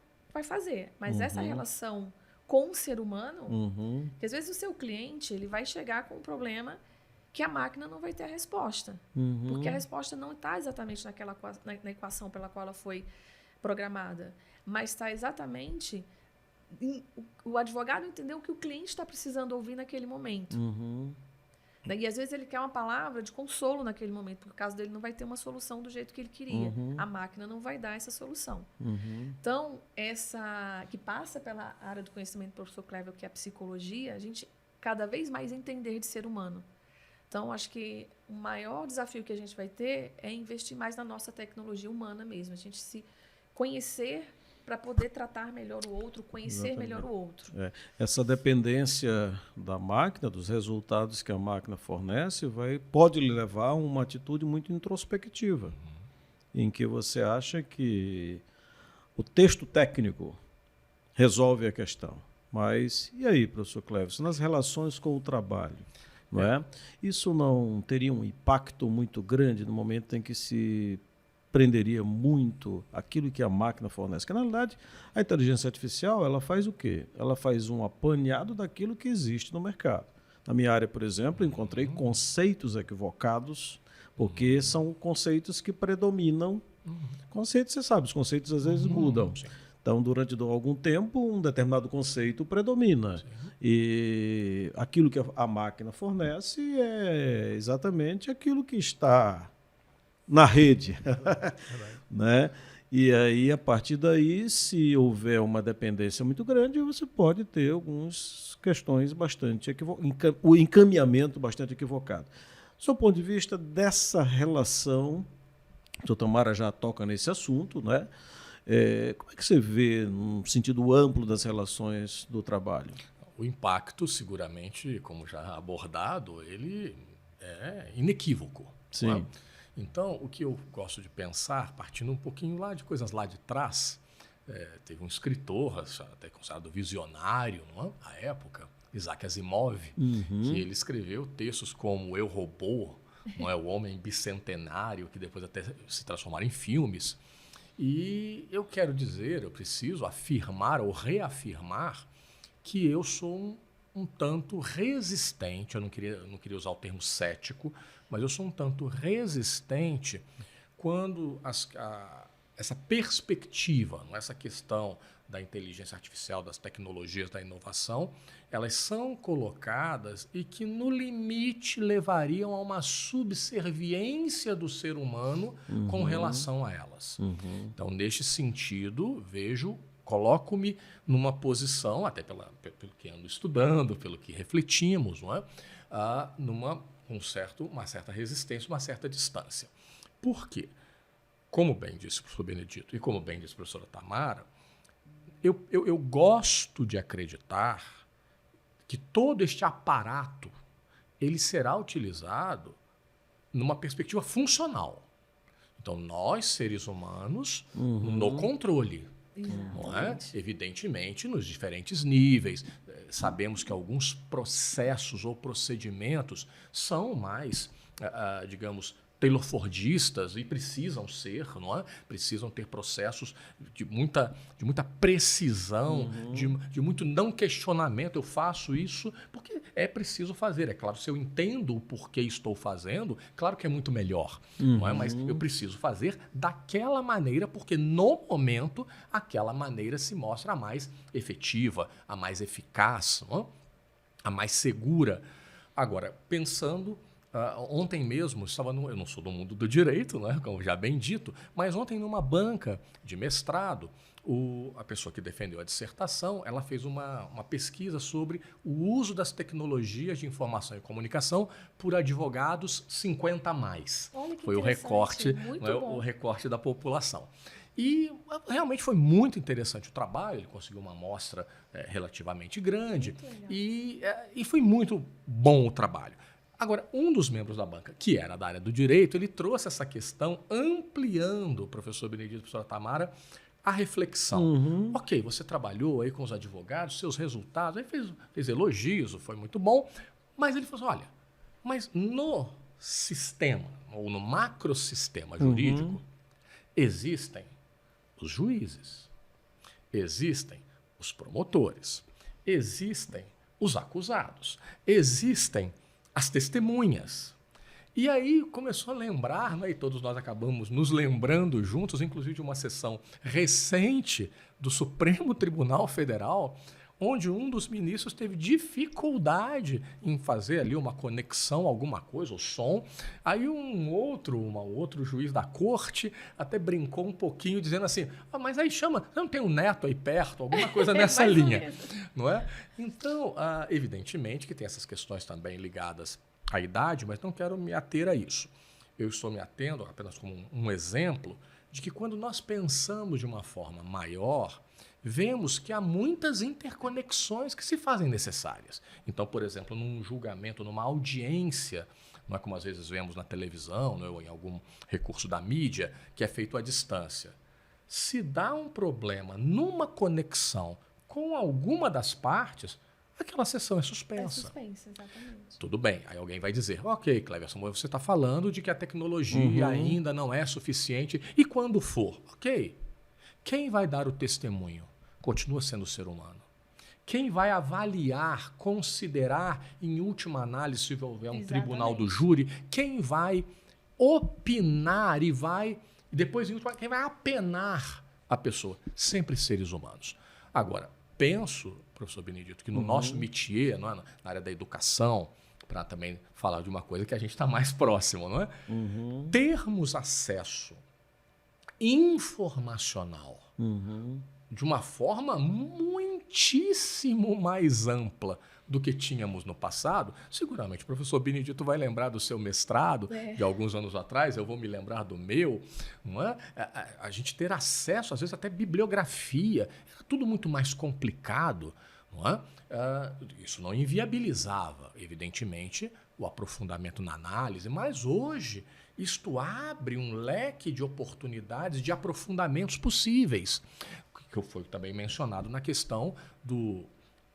fazer. Mas essa relação com o ser humano, que às vezes o seu cliente ele vai chegar com um problema que a máquina não vai ter a resposta. Porque a resposta não está exatamente na equação pela qual ela foi programada, mas está exatamente o advogado entendeu o que o cliente está precisando ouvir naquele momento. E às vezes ele quer uma palavra de consolo naquele momento, porque o caso dele não vai ter uma solução do jeito que ele queria. A máquina não vai dar essa solução. Então, essa que passa pela área do conhecimento do professor Cléver, que é a psicologia, a gente cada vez mais entender de ser humano. Então, acho que o maior desafio que a gente vai ter é investir mais na nossa tecnologia humana mesmo, a gente se conhecer para poder tratar melhor o outro, conhecer melhor o outro. Essa dependência da máquina, dos resultados que a máquina fornece, pode lhe levar a uma atitude muito introspectiva, em que você acha que o texto técnico resolve a questão. Mas, e aí, professor Cléver, nas relações com o trabalho, não é? Isso não teria um impacto muito grande no momento em que se prenderia muito aquilo que a máquina fornece? Porque, na realidade, a inteligência artificial, ela faz o quê? Ela faz um apanhado daquilo que existe no mercado. Na minha área, por exemplo, encontrei conceitos equivocados, porque são conceitos que predominam. Conceitos, você sabe, os conceitos às vezes mudam. Então, durante algum tempo, um determinado conceito predomina. E aquilo que a máquina fornece é exatamente aquilo que está na rede. Né? E aí, a partir daí, se houver uma dependência muito grande, você pode ter algumas questões bastante equivocadas, o encaminhamento bastante equivocado. Do seu ponto de vista dessa relação, a doutora Tamara já toca nesse assunto, né? Como é que você vê, num sentido amplo das relações do trabalho? O impacto, seguramente, como já abordado, ele é inequívoco. Sim. Não é? Então, o que eu gosto de pensar, partindo um pouquinho lá de coisas lá de trás, teve um escritor, até considerado visionário, não é? À época, Isaac Asimov, que ele escreveu textos como Eu, Robô, não é? O Homem Bicentenário, que depois até se transformaram em filmes. E eu quero dizer, eu preciso afirmar ou reafirmar que eu sou um tanto resistente, eu não queria usar o termo cético, mas eu sou um tanto resistente quando essa perspectiva, essa questão da inteligência artificial, das tecnologias, da inovação, elas são colocadas e que, no limite, levariam a uma subserviência do ser humano com relação a elas. Então, neste sentido, coloco-me numa posição, até pelo que ando estudando, pelo que refletimos, não é? Uma certa resistência, uma certa distância. Por quê? Como bem disse o professor Benedito e como bem disse a professora Tamara, eu gosto de acreditar que todo este aparato ele será utilizado numa perspectiva funcional. Então, nós, seres humanos, no controle. Não é? Evidentemente, nos diferentes níveis. Sabemos que alguns processos ou procedimentos são mais, digamos, taylor-fordistas, e precisam ser, não é? Precisam ter processos de muita precisão, de muito não questionamento. Eu faço isso porque é preciso fazer. É claro, se eu entendo o porquê estou fazendo, claro que é muito melhor, não é? Mas eu preciso fazer daquela maneira, porque no momento aquela maneira se mostra a mais efetiva, a mais eficaz, não é? A mais segura. Agora, pensando... ontem mesmo, eu não sou do mundo do direito, né, como já bem dito, mas ontem numa banca de mestrado, a pessoa que defendeu a dissertação, ela fez uma pesquisa sobre o uso das tecnologias de informação e comunicação por advogados 50 a mais. Olha que foi o recorte, muito não é, bom. o recorte da população. E realmente foi muito interessante o trabalho, ele conseguiu uma amostra relativamente grande e foi muito bom o trabalho. Agora, um dos membros da banca, que era da área do direito, ele trouxe essa questão ampliando, o professor Benedito e a professora Tamara, a reflexão. Ok, você trabalhou aí com os advogados, seus resultados, aí fez elogios, foi muito bom, mas ele falou assim, olha, mas no sistema, ou no macrosistema jurídico, existem os juízes, existem os promotores, existem os acusados, existem as testemunhas. E aí começou a lembrar, né, e todos nós acabamos nos lembrando juntos, inclusive de uma sessão recente do Supremo Tribunal Federal, onde um dos ministros teve dificuldade em fazer ali uma conexão, alguma coisa, o som. Aí um outro juiz da corte até brincou um pouquinho, dizendo assim, mas aí chama, não tem um neto aí perto, alguma coisa nessa linha. Não é? Então, evidentemente que tem essas questões também ligadas à idade, mas não quero me ater a isso. Eu estou me atendo apenas como um exemplo de que quando nós pensamos de uma forma maior, vemos que há muitas interconexões que se fazem necessárias. Então, por exemplo, num julgamento, numa audiência, não é como às vezes vemos na televisão, né, ou em algum recurso da mídia, que é feito à distância. Se dá um problema numa conexão com alguma das partes, aquela sessão é suspensa. É suspensa, exatamente. Tudo bem. Aí alguém vai dizer, ok, Cleverson, você está falando de que a tecnologia ainda não é suficiente. E quando for? Ok. Quem vai dar o testemunho? Continua sendo o ser humano. Quem vai avaliar, considerar, em última análise, se houver um tribunal do júri, quem vai opinar e depois, em última, quem vai apenar a pessoa? Sempre seres humanos. Agora, penso, professor Benedito, que no nosso métier, não é, na área da educação, para também falar de uma coisa que a gente está mais próximo, não é? Termos acesso informacional de uma forma muitíssimo mais ampla do que tínhamos no passado. Seguramente o professor Benedito vai lembrar do seu mestrado de alguns anos atrás, eu vou me lembrar do meu, não é? A gente ter acesso, às vezes até bibliografia, tudo muito mais complicado, não é? Isso não inviabilizava, evidentemente, o aprofundamento na análise, mas hoje isto abre um leque de oportunidades de aprofundamentos possíveis, que foi também mencionado na questão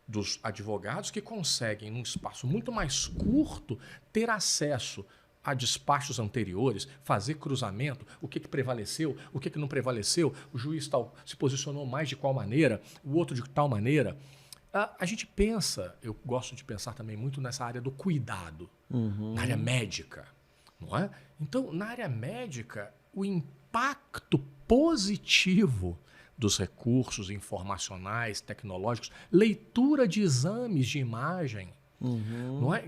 dos advogados que conseguem, num espaço muito mais curto, ter acesso a despachos anteriores, fazer cruzamento, o que prevaleceu, o que não prevaleceu, o juiz tal se posicionou mais de qual maneira, o outro de tal maneira. A gente pensa, eu gosto de pensar também muito nessa área do cuidado, na área médica, não é? Então, na área médica, o impacto positivo dos recursos informacionais, tecnológicos, leitura de exames de imagem, não é?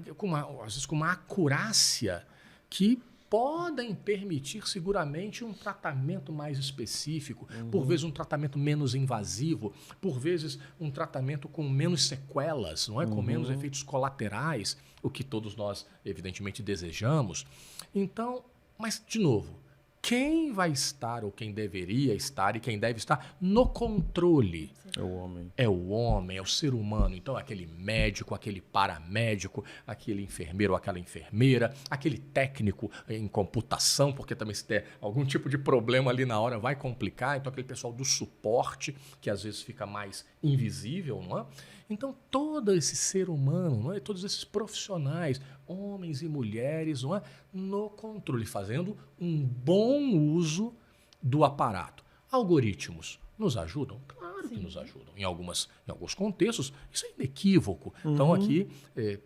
Às vezes com uma acurácia que podem permitir seguramente um tratamento mais específico, por vezes um tratamento menos invasivo, por vezes um tratamento com menos sequelas, não é? Com menos efeitos colaterais, o que todos nós evidentemente desejamos. Então, mas de novo, quem vai estar, ou quem deveria estar e quem deve estar no controle? É o homem. É o homem, é o ser humano. Então, aquele médico, aquele paramédico, aquele enfermeiro ou aquela enfermeira, aquele técnico em computação, porque também se der algum tipo de problema ali na hora vai complicar. Então, aquele pessoal do suporte, que às vezes fica mais invisível, não é? Então, todo esse ser humano, não é? Todos esses profissionais, homens e mulheres, não é, no controle, fazendo um bom uso do aparato. Algoritmos nos ajudam? Claro que nos ajudam. Em alguns contextos, isso é inequívoco. Então, aqui,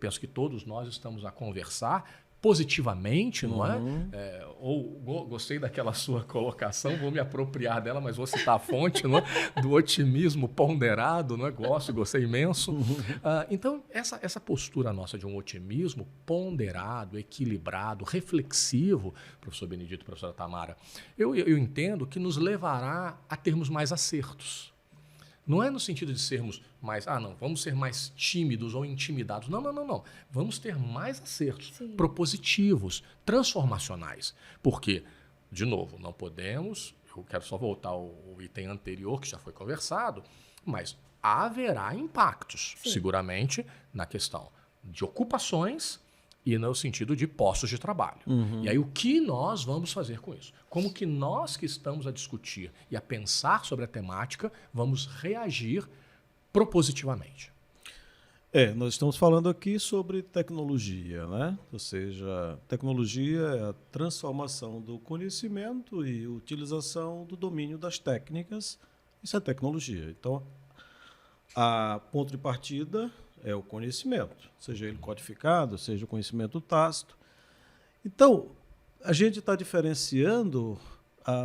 penso que todos nós estamos a conversar positivamente, não é? Gostei daquela sua colocação, vou me apropriar dela, mas vou citar a fonte, não é? Do otimismo ponderado, não é? Gostei imenso. Então, essa postura nossa de um otimismo ponderado, equilibrado, reflexivo, professor Benedito, professora Tamara, eu entendo que nos levará a termos mais acertos. Não é no sentido de sermos mais, vamos ser mais tímidos ou intimidados. Não. Vamos ter mais acertos propositivos, transformacionais. Porque, de novo, não podemos, eu quero só voltar ao item anterior, que já foi conversado, mas haverá impactos, seguramente, na questão de ocupações e no sentido de postos de trabalho. E aí, o que nós vamos fazer com isso? Como que nós que estamos a discutir e a pensar sobre a temática vamos reagir propositivamente? Nós estamos falando aqui sobre tecnologia, né? Ou seja, tecnologia é a transformação do conhecimento e utilização do domínio das técnicas. Isso é tecnologia. Então, a ponto de partida é o conhecimento, seja ele codificado, seja o conhecimento tácito. Então, a gente está diferenciando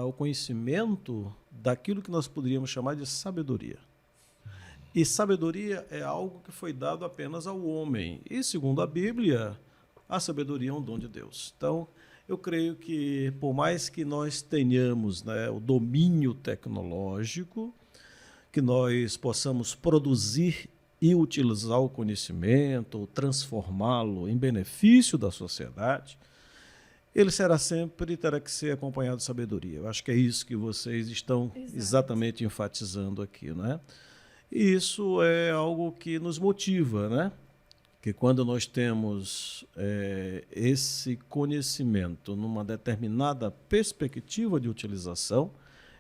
o conhecimento daquilo que nós poderíamos chamar de sabedoria. E sabedoria é algo que foi dado apenas ao homem. E, segundo a Bíblia, a sabedoria é um dom de Deus. Então, eu creio que, por mais que nós tenhamos, né, o domínio tecnológico, que nós possamos produzir e utilizar o conhecimento, ou transformá-lo em benefício da sociedade, ele terá que ser acompanhado de sabedoria. Eu acho que é isso que vocês estão exatamente enfatizando aqui, né? E isso é algo que nos motiva, né? Que quando nós temos esse conhecimento numa determinada perspectiva de utilização,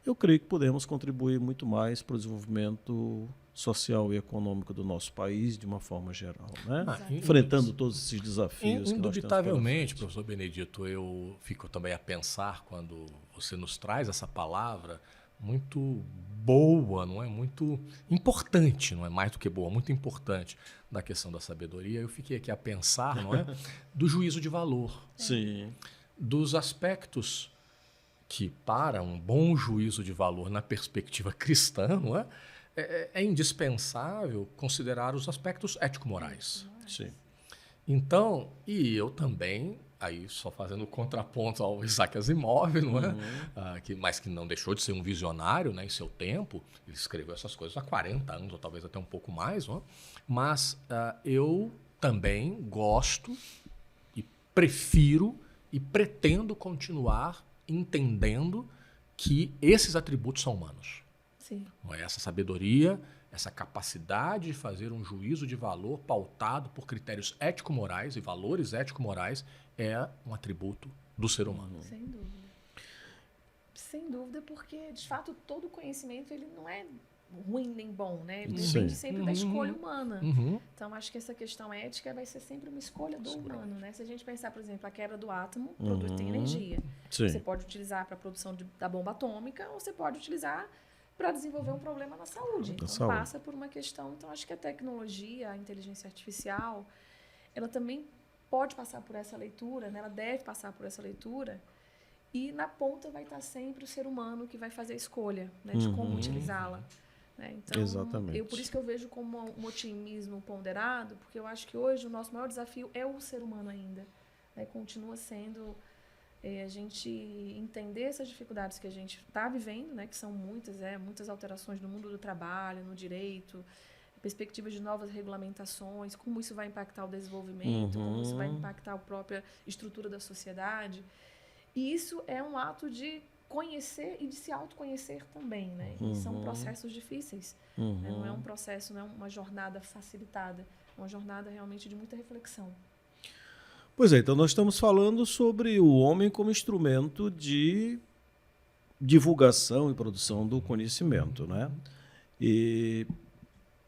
eu creio que podemos contribuir muito mais para o desenvolvimento social e econômico do nosso país de uma forma geral, né? Enfrentando todos esses desafios. Indubitavelmente, professor Benedito, eu fico também a pensar quando você nos traz essa palavra muito boa, não é? Muito importante, não é mais do que boa, muito importante da questão da sabedoria. Eu fiquei aqui a pensar, não é, do juízo de valor. Sim. Dos aspectos que, para um bom juízo de valor na perspectiva cristã, não é? É indispensável considerar os aspectos ético-morais. Sim. Então, e eu também, aí só fazendo contraponto ao Isaac Asimov, não é? Mas que não deixou de ser um visionário, né, em seu tempo, ele escreveu essas coisas há 40 anos, ou talvez até um pouco mais, não é? Mas eu também gosto e prefiro e pretendo continuar entendendo que esses atributos são humanos. Sim. Essa sabedoria, essa capacidade de fazer um juízo de valor pautado por critérios ético-morais e valores ético-morais é um atributo do ser humano. Sem dúvida. Sem dúvida, porque, de fato, todo conhecimento ele não é ruim nem bom, né? Ele depende sempre da escolha humana. Então, acho que essa questão ética vai ser sempre uma escolha do humano, né? Se a gente pensar, por exemplo, a quebra do átomo produz energia. Sim. Você pode utilizar para a produção da bomba atômica ou você pode utilizar para desenvolver um problema na saúde. Então, passa por uma questão. Então, acho que a tecnologia, a inteligência artificial, ela também pode passar por essa leitura, né? Ela deve passar por essa leitura. E na ponta vai estar sempre o ser humano que vai fazer a escolha, né, de como utilizá-la. Né? Então, exatamente. Por isso que eu vejo como um otimismo ponderado, porque eu acho que hoje o nosso maior desafio é o ser humano ainda. Né? Continua sendo a gente entender essas dificuldades que a gente está vivendo, né, que são muitas alterações no mundo do trabalho, no direito, perspectivas de novas regulamentações, como isso vai impactar o desenvolvimento, como isso vai impactar a própria estrutura da sociedade. E isso é um ato de conhecer e de se autoconhecer também, né? E são processos difíceis. Né? Não é um processo, não é uma jornada facilitada, é uma jornada realmente de muita reflexão. Pois é, então nós estamos falando sobre o homem como instrumento de divulgação e produção do conhecimento, né? E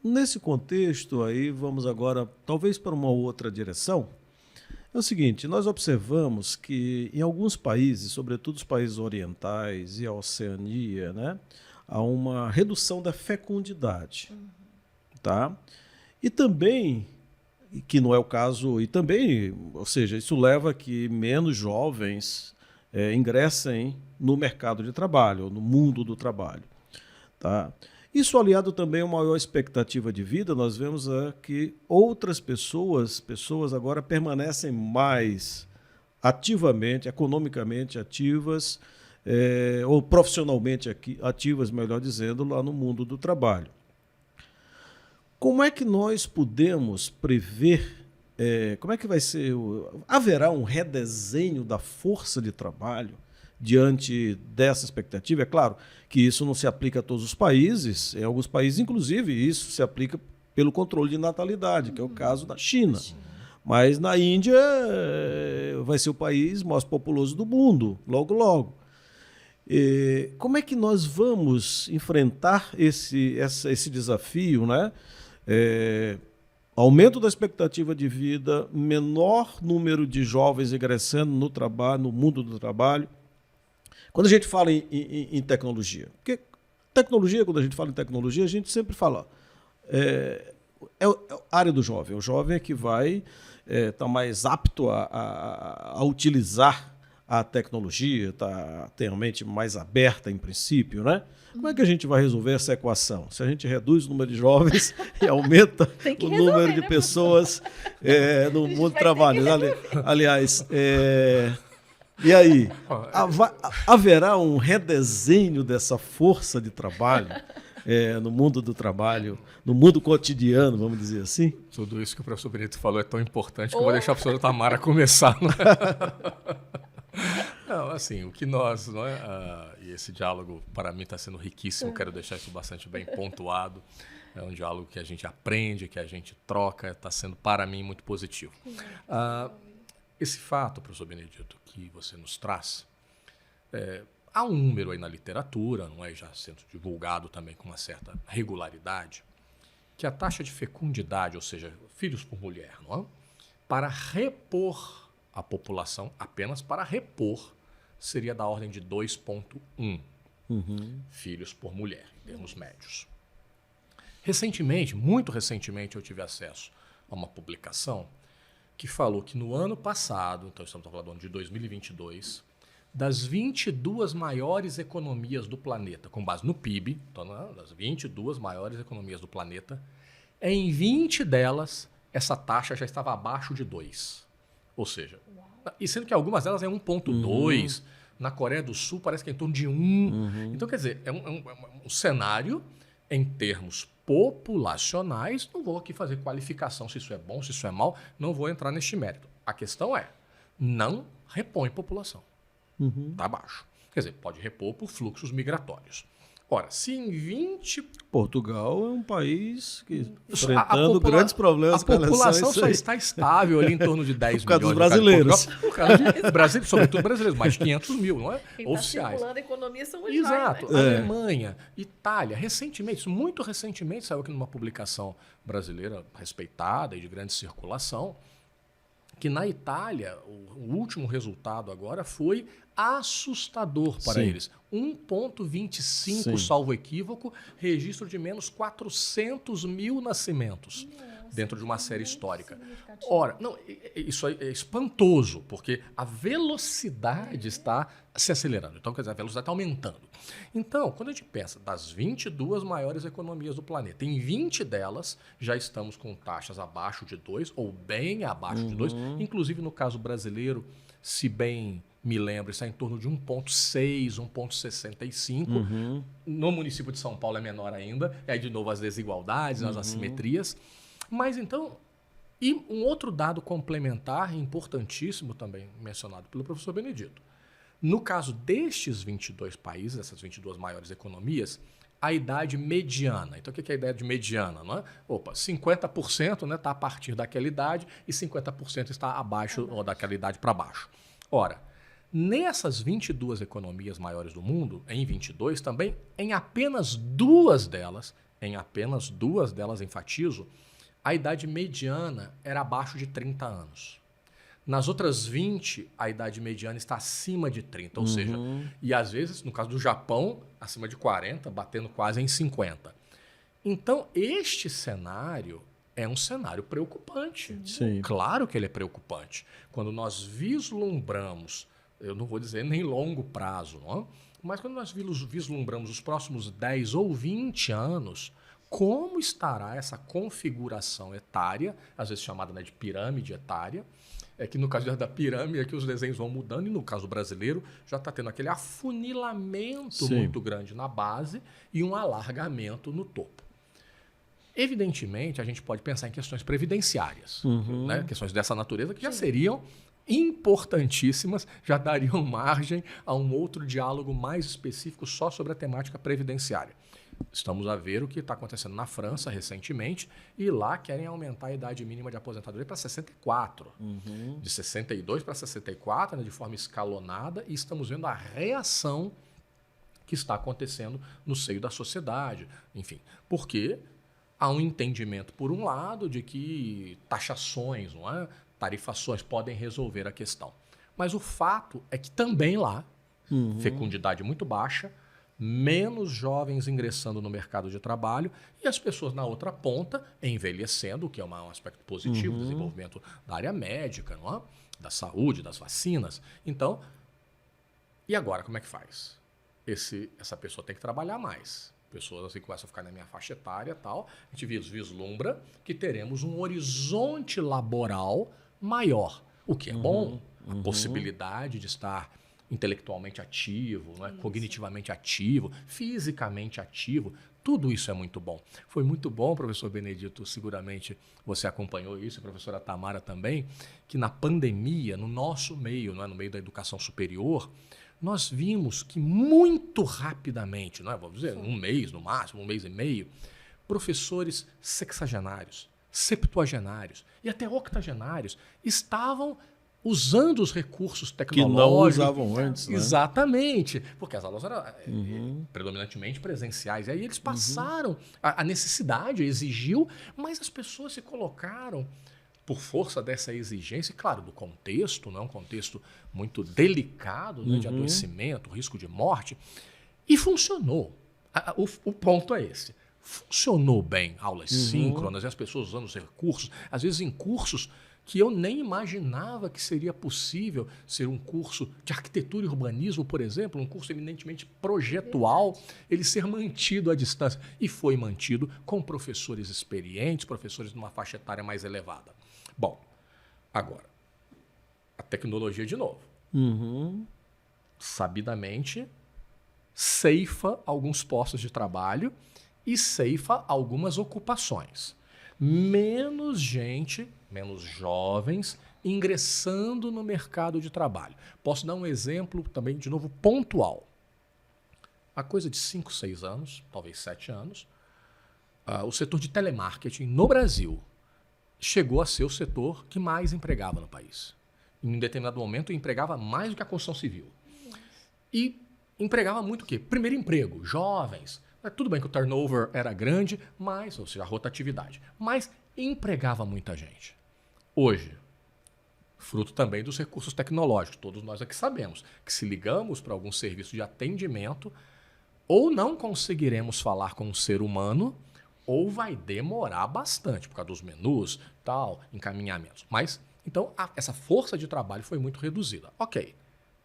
nesse contexto aí, vamos agora talvez para uma outra direção. É o seguinte, nós observamos que em alguns países, sobretudo os países orientais e a Oceania, né, há uma redução da fecundidade. Tá? E também, que não é o caso, e também, ou seja, isso leva a que menos jovens ingressem no mercado de trabalho, no mundo do trabalho. Tá? Isso aliado também a uma maior expectativa de vida, nós vemos que outras pessoas agora permanecem mais ativamente, economicamente ativas, ou profissionalmente ativas, melhor dizendo, lá no mundo do trabalho. Como é que nós podemos prever, como é que vai ser, haverá um redesenho da força de trabalho diante dessa expectativa? É claro que isso não se aplica a todos os países, em alguns países, inclusive, isso se aplica pelo controle de natalidade, que é o caso da China. Mas na Índia vai ser o país mais populoso do mundo, logo, logo. Como é que nós vamos enfrentar esse desafio, né? Aumento da expectativa de vida, menor número de jovens ingressando no trabalho, no mundo do trabalho. Quando a gente fala em tecnologia, porque tecnologia, quando a gente fala em tecnologia, a gente sempre fala a área do jovem. O jovem é que vai estar mais apto a utilizar a tecnologia, tem a mente mais aberta em princípio, né? Como é que a gente vai resolver essa equação? Se a gente reduz o número de jovens e aumenta o número de pessoas no mundo do trabalho. Aliás, e aí? Haverá um redesenho dessa força de trabalho no mundo do trabalho, no mundo cotidiano, vamos dizer assim? Tudo isso que o professor Benedito falou é tão importante que eu vou deixar a professora Tamara começar. Não, assim, o que nós, e esse diálogo para mim está sendo riquíssimo, quero deixar isso bastante bem pontuado, é um diálogo que a gente aprende, que a gente troca, está sendo para mim muito positivo. Esse fato, professor Benedito, que você nos traz, há um número aí na literatura, não é, já sendo divulgado também com uma certa regularidade, que a taxa de fecundidade, ou seja, filhos por mulher, não é? Para repor a população, apenas para repor, seria da ordem de 2,1 filhos por mulher, em termos médios. Recentemente, muito recentemente, eu tive acesso a uma publicação que falou que no ano passado, então estamos falando do ano de 2022, das 22 maiores economias do planeta, com base no PIB, então, das 22 maiores economias do planeta, em 20 delas, essa taxa já estava abaixo de 2. Ou seja, e sendo que algumas delas é 1,2, na Coreia do Sul parece que é em torno de 1. Então, quer dizer, é um cenário em termos populacionais, não vou aqui fazer qualificação se isso é bom, se isso é mal, não vou entrar neste mérito. A questão é, não repõe população. Está baixo. Quer dizer, pode repor por fluxos migratórios. Ora, se em 20... Portugal é um país que enfrentando grandes problemas com a eleição. A população só está estável ali em torno de 10 milhões. Por causa dos brasileiros. Por causa de brasileiros, sobretudo brasileiros, mais de 500 mil, não é? Quem oficiais. Está circulando a economia são os Exato. jovens, né? Alemanha, Itália, recentemente, muito recentemente, saiu aqui numa publicação brasileira respeitada e de grande circulação, que na Itália, o último resultado agora foi assustador para eles. 1,25, salvo equívoco, registro de menos 400 mil nascimentos dentro de uma série histórica. Ora, não, isso é espantoso, porque a velocidade está se acelerando. Então, quer dizer, a velocidade está aumentando. Então, quando a gente pensa das 22 maiores economias do planeta, em 20 delas já estamos com taxas abaixo de 2, ou bem abaixo de 2. Inclusive, no caso brasileiro, se bem me lembro, está em torno de 1,6, 1,65. No município de São Paulo é menor ainda. É de novo as desigualdades, as assimetrias. Mas então, e um outro dado complementar importantíssimo também mencionado pelo professor Benedito. No caso destes 22 países, essas 22 maiores economias, a idade mediana. Então, o que é a idade mediana? Não é? 50% está a partir daquela idade e 50% está abaixo ou daquela idade para baixo. Ora, nessas 22 economias maiores do mundo, em 22 também, em apenas duas delas, enfatizo, a idade mediana era abaixo de 30 anos. Nas outras 20, a idade mediana está acima de 30, ou seja, e às vezes, no caso do Japão, acima de 40, batendo quase em 50. Então, este cenário é um cenário preocupante. Sim. Claro que ele é preocupante. Quando nós vislumbramos, eu não vou dizer nem longo prazo, não? Mas quando nós vislumbramos os próximos 10 ou 20 anos, como estará essa configuração etária, às vezes chamada, né, de pirâmide etária, é que no caso da pirâmide é que os desenhos vão mudando, e no caso brasileiro já está tendo aquele afunilamento muito grande na base e um alargamento no topo. Evidentemente, a gente pode pensar em questões previdenciárias, né? Questões dessa natureza que já seriam importantíssimas, já dariam margem a um outro diálogo mais específico só sobre a temática previdenciária. Estamos a ver o que está acontecendo na França recentemente, e lá querem aumentar a idade mínima de aposentadoria para 64. De 62 para 64, né, de forma escalonada, e estamos vendo a reação que está acontecendo no seio da sociedade. Enfim, porque há um entendimento, por um lado, de que taxações, não é? Tarifações podem resolver a questão. Mas o fato é que também lá, fecundidade muito baixa, menos jovens ingressando no mercado de trabalho e as pessoas na outra ponta envelhecendo, o que é um aspecto positivo, desenvolvimento da área médica, não é? Da saúde, das vacinas. Então, e agora como é que faz? Essa pessoa tem que trabalhar mais. Pessoas assim começam a ficar na minha faixa etária e tal. A gente vislumbra que teremos um horizonte laboral maior, o que é bom. A possibilidade de estar intelectualmente ativo, não é? Cognitivamente ativo, fisicamente ativo, tudo isso é muito bom. Foi muito bom, professor Benedito, seguramente você acompanhou isso, a professora Tamara também, que na pandemia, no nosso meio, não é? No meio da educação superior, nós vimos que muito rapidamente, não é? Vamos dizer, um mês no máximo, um mês e meio, professores sexagenários, septuagenários e até octogenários estavam usando os recursos tecnológicos. Que não usavam antes, né? Exatamente, porque as aulas eram predominantemente presenciais. E aí eles passaram, a necessidade exigiu, mas as pessoas se colocaram por força dessa exigência, e claro, do contexto, não é um contexto muito delicado, né, de adoecimento, risco de morte, e funcionou. O ponto é esse. Funcionou bem, aulas síncronas, e as pessoas usando os recursos, às vezes em cursos que eu nem imaginava que seria possível ser um curso de arquitetura e urbanismo, por exemplo, um curso eminentemente projetual, ele ser mantido à distância. E foi mantido com professores experientes, professores numa faixa etária mais elevada. Bom, agora, a tecnologia de novo. Sabidamente, ceifa alguns postos de trabalho e ceifa algumas ocupações. Menos gente, menos jovens ingressando no mercado de trabalho. Posso dar um exemplo também, de novo, pontual. Há coisa de 5, 6 anos, talvez 7 anos, o setor de telemarketing no Brasil chegou a ser o setor que mais empregava no país. Em um determinado momento, empregava mais do que a construção civil. E empregava muito o quê? Primeiro emprego, jovens. Tudo bem que o turnover era grande, mas, ou seja, a rotatividade. Mas empregava muita gente. Hoje, fruto também dos recursos tecnológicos, todos nós aqui sabemos que se ligamos para algum serviço de atendimento, ou não conseguiremos falar com um ser humano, ou vai demorar bastante, por causa dos menus, tal, encaminhamentos. Mas, então, essa força de trabalho foi muito reduzida. Ok,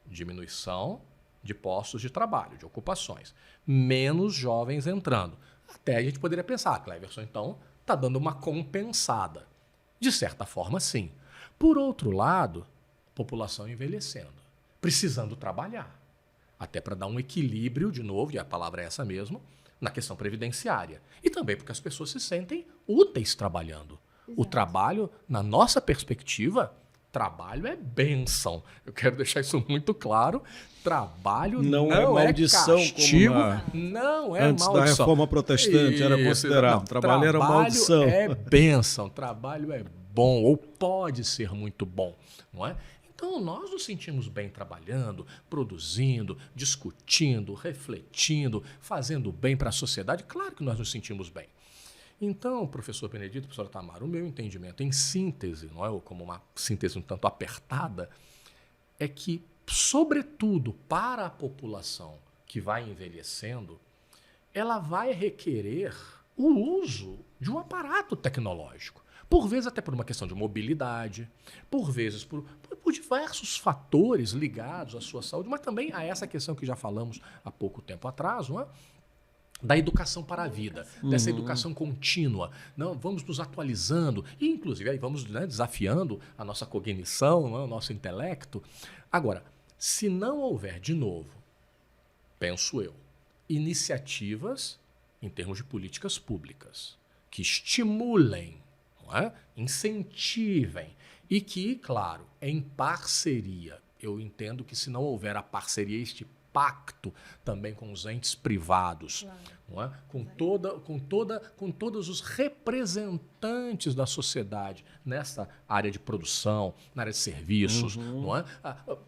diminuição de postos de trabalho, de ocupações. Menos jovens entrando. Até a gente poderia pensar, Cleverson, então, está dando uma compensada. De certa forma, sim. Por outro lado, população envelhecendo, precisando trabalhar. Até para dar um equilíbrio, de novo, e a palavra é essa mesmo, na questão previdenciária. E também porque as pessoas se sentem úteis trabalhando. Exato. O trabalho, na nossa perspectiva, trabalho é bênção. Eu quero deixar isso muito claro. Trabalho não é maldição, castigo, como não é antes maldição. da reforma protestante era considerado. Não, trabalho era maldição. É bênção, trabalho é bom, ou pode ser muito bom, não é? Então, nós nos sentimos bem trabalhando, produzindo, discutindo, refletindo, fazendo bem para a sociedade. Claro que nós nos sentimos bem. Então, professor Benedito, professora Tamara, o meu entendimento em síntese, não é, ou como uma síntese um tanto apertada, é que, sobretudo para a população que vai envelhecendo, ela vai requerer o uso de um aparato tecnológico. Por vezes até por uma questão de mobilidade, por vezes por diversos fatores ligados à sua saúde, mas também a essa questão que já falamos há pouco tempo atrás, não é? Da educação para a vida, dessa educação contínua. Não, vamos nos atualizando e, inclusive, aí vamos, né, desafiando a nossa cognição, né, o nosso intelecto. Agora, se não houver, de novo, penso eu, iniciativas em termos de políticas públicas que estimulem, não é? Incentivem e que, claro, em parceria, eu entendo que se não houver a parceria, este pacto também com os entes privados, claro, não é? com todos os representantes da sociedade nessa área de produção, na área de serviços, não é?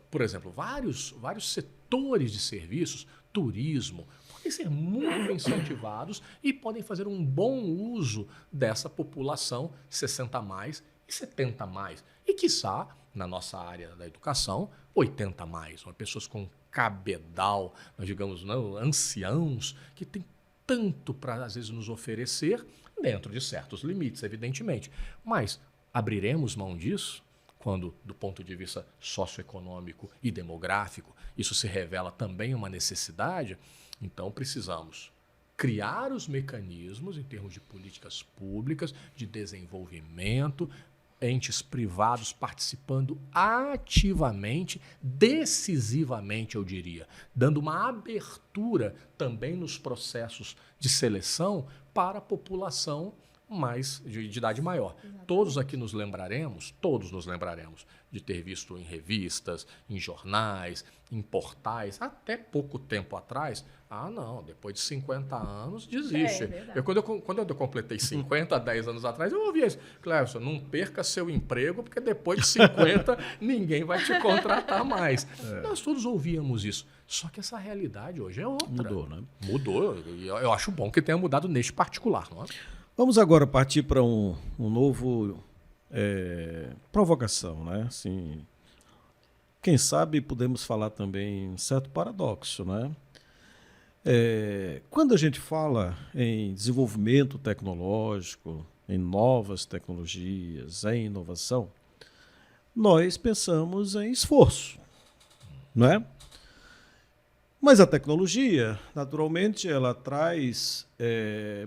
Por exemplo, vários setores de serviços, turismo, podem ser muito incentivados e podem fazer um bom uso dessa população 60 a mais e 70 a mais. E, quiçá, na nossa área da educação, 80 a mais. Pessoas com cabedal, nós digamos, não, anciãos, que têm tanto para, às vezes, nos oferecer, dentro de certos limites, evidentemente. Mas abriremos mão disso quando, do ponto de vista socioeconômico e demográfico, isso se revela também uma necessidade. Então, precisamos criar os mecanismos em termos de políticas públicas, de desenvolvimento, entes privados participando ativamente, decisivamente, eu diria, dando uma abertura também nos processos de seleção para a população mais de idade maior. Exatamente. Todos nos lembraremos de ter visto em revistas, em jornais, em portais, até pouco tempo atrás, não, depois de 50 anos, desiste. Quando eu completei 50, 10 anos atrás, eu ouvia isso. Cléverson, não perca seu emprego, porque depois de 50 ninguém vai te contratar mais. Nós todos ouvíamos isso. Só que essa realidade hoje é outra. Mudou, né? Mudou. E eu acho bom que tenha mudado neste particular, não é? Vamos agora partir para um novo provocação, né? Assim, quem sabe podemos falar também um certo paradoxo, né? Quando a gente fala em desenvolvimento tecnológico, em novas tecnologias, em inovação, nós pensamos em esforço, não é? Mas a tecnologia, naturalmente, ela traz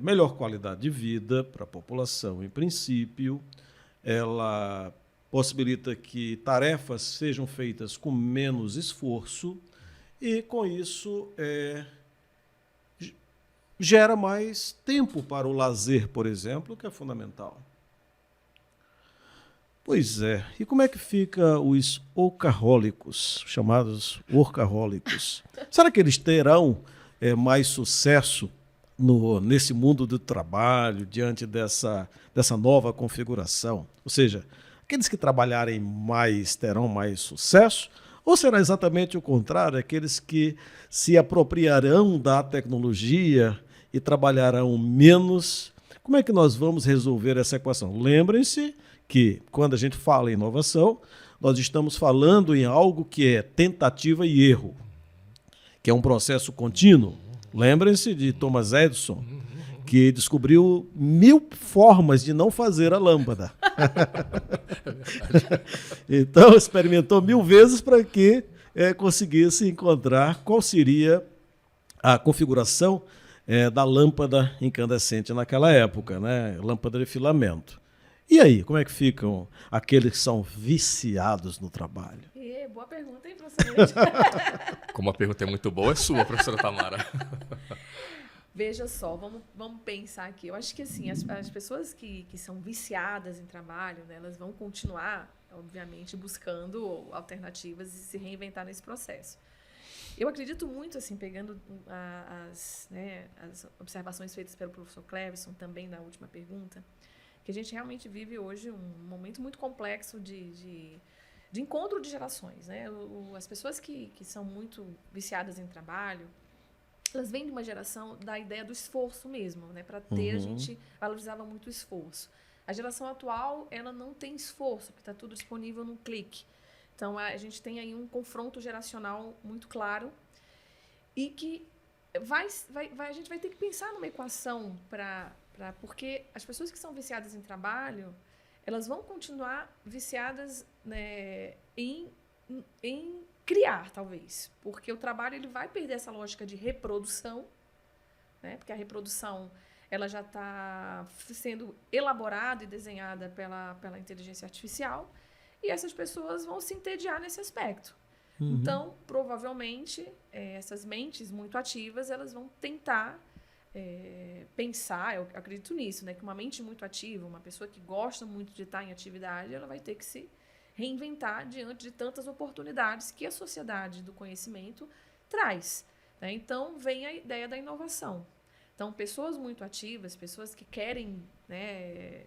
melhor qualidade de vida para a população, em princípio. Ela possibilita que tarefas sejam feitas com menos esforço e, com isso, gera mais tempo para o lazer, por exemplo, que é fundamental. Pois é. E como é que fica os workahólicos, chamados workahólicos? Será que eles terão mais sucesso nesse mundo do trabalho, diante dessa nova configuração? Ou seja, aqueles que trabalharem mais terão mais sucesso? Ou será exatamente o contrário, aqueles que se apropriarão da tecnologia e trabalharão menos? Como é que nós vamos resolver essa equação? Lembrem-se que, quando a gente fala em inovação, nós estamos falando em algo que é tentativa e erro, que é um processo contínuo. Lembrem-se de Thomas Edison, que descobriu 1000 formas de não fazer a lâmpada. Então, experimentou 1000 vezes para que conseguisse encontrar qual seria a configuração da lâmpada incandescente naquela época, né? Lâmpada de filamento. E aí, como é que ficam aqueles que são viciados no trabalho? Boa pergunta, hein, professor? Como a pergunta é muito boa, é sua, professora Tamara. Veja só, vamos pensar aqui. Eu acho que assim, as pessoas que são viciadas em trabalho, né, elas vão continuar, obviamente, buscando alternativas e se reinventar nesse processo. Eu acredito muito, assim, pegando as observações feitas pelo professor Cleverson, também na última pergunta, que a gente realmente vive hoje um momento muito complexo de encontro de gerações, né? As pessoas que são muito viciadas em trabalho, elas vêm de uma geração da ideia do esforço mesmo, né? Para ter, a gente valorizava muito o esforço. A geração atual, ela não tem esforço, porque está tudo disponível num clique. Então, a gente tem aí um confronto geracional muito claro e que a gente vai ter que pensar numa equação porque as pessoas que são viciadas em trabalho, elas vão continuar viciadas, né, em criar, talvez. Porque o trabalho ele vai perder essa lógica de reprodução, né? Porque a reprodução ela já está sendo elaborada e desenhada pela inteligência artificial, e essas pessoas vão se entediar nesse aspecto. Então, provavelmente, essas mentes muito ativas, elas vão tentar pensar, eu acredito nisso, né, que uma mente muito ativa, uma pessoa que gosta muito de estar em atividade, ela vai ter que se reinventar diante de tantas oportunidades que a sociedade do conhecimento traz, né? Então, vem a ideia da inovação. Então, pessoas muito ativas, pessoas que querem, né,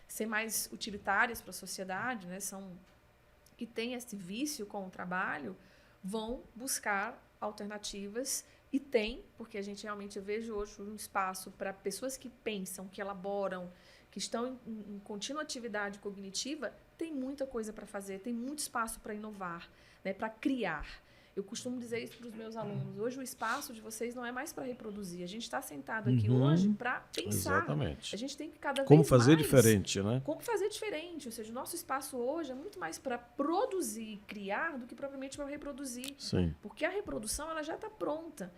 ser mais utilitárias para a sociedade, né, que têm esse vício com o trabalho, vão buscar alternativas e tem, porque a gente realmente vejo hoje um espaço para pessoas que pensam, que elaboram, que estão em contínua atividade cognitiva, tem muita coisa para fazer, tem muito espaço para inovar, né, para criar. Eu costumo dizer isso para os meus alunos. Hoje o espaço de vocês não é mais para reproduzir. A gente está sentado aqui hoje para pensar. Exatamente. A gente tem que cada vez como fazer mais... diferente, né? Como fazer diferente. Ou seja, o nosso espaço hoje é muito mais para produzir e criar do que propriamente para reproduzir. Sim. Porque a reprodução ela já está pronta,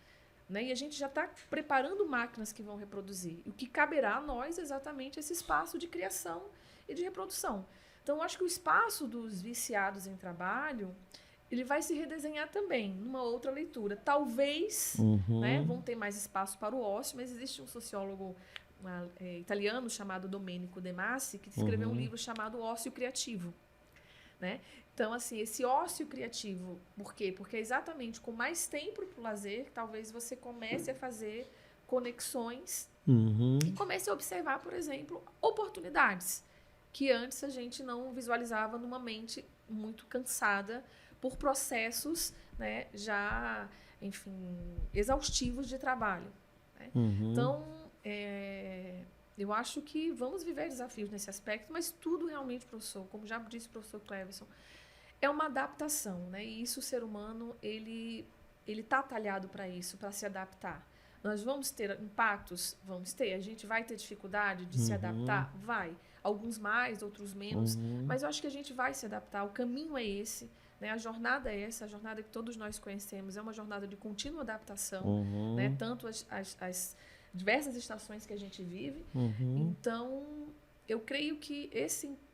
né? E a gente já está preparando máquinas que vão reproduzir. E o que caberá a nós é exatamente esse espaço de criação e de reprodução. Então, eu acho que o espaço dos viciados em trabalho... ele vai se redesenhar também, numa outra leitura. Talvez, né, vão ter mais espaço para o ócio, mas existe um sociólogo italiano chamado Domenico De Masi, que escreveu um livro chamado Ócio Criativo, né? Então, assim, esse ócio criativo, por quê? Porque é exatamente com mais tempo para o lazer, talvez você comece a fazer conexões e comece a observar, por exemplo, oportunidades que antes a gente não visualizava numa mente muito cansada por processos, né, já, enfim, exaustivos de trabalho, né? Então, eu acho que vamos viver desafios nesse aspecto, mas tudo realmente, professor, como já disse o professor Cleverson, é uma adaptação, né? E isso o ser humano, ele está talhado para isso, para se adaptar. Nós vamos ter impactos? Vamos ter. A gente vai ter dificuldade de se adaptar? Vai. Alguns mais, outros menos. Mas eu acho que a gente vai se adaptar. O caminho é esse. Né? A jornada é essa, a jornada que todos nós conhecemos, é uma jornada de contínua adaptação, né? Tanto as diversas estações que a gente vive. Então, eu creio que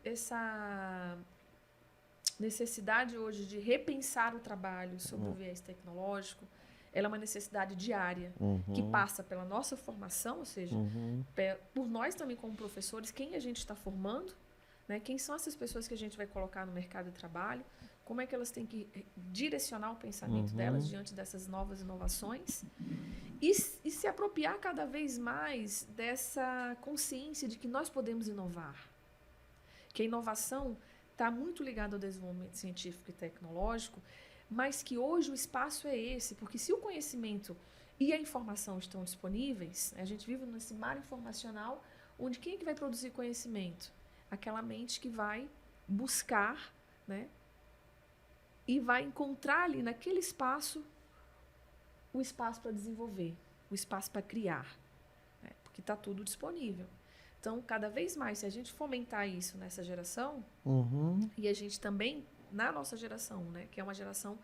essa necessidade hoje de repensar o trabalho sob o viés tecnológico, ela é uma necessidade diária, que passa pela nossa formação, ou seja, por nós também como professores, quem a gente está formando, né? Quem são essas pessoas que a gente vai colocar no mercado de trabalho, como é que elas têm que direcionar o pensamento delas diante dessas novas inovações e se apropriar cada vez mais dessa consciência de que nós podemos inovar. Que a inovação está muito ligada ao desenvolvimento científico e tecnológico, mas que hoje o espaço é esse, porque se o conhecimento e a informação estão disponíveis, a gente vive nesse mar informacional, onde quem é que vai produzir conhecimento? Aquela mente que vai buscar, né? E vai encontrar ali naquele espaço o espaço para desenvolver, o espaço para criar, né? Porque está tudo disponível. Então, cada vez mais, se a gente fomentar isso nessa geração, e a gente também, na nossa geração, né, que é uma geração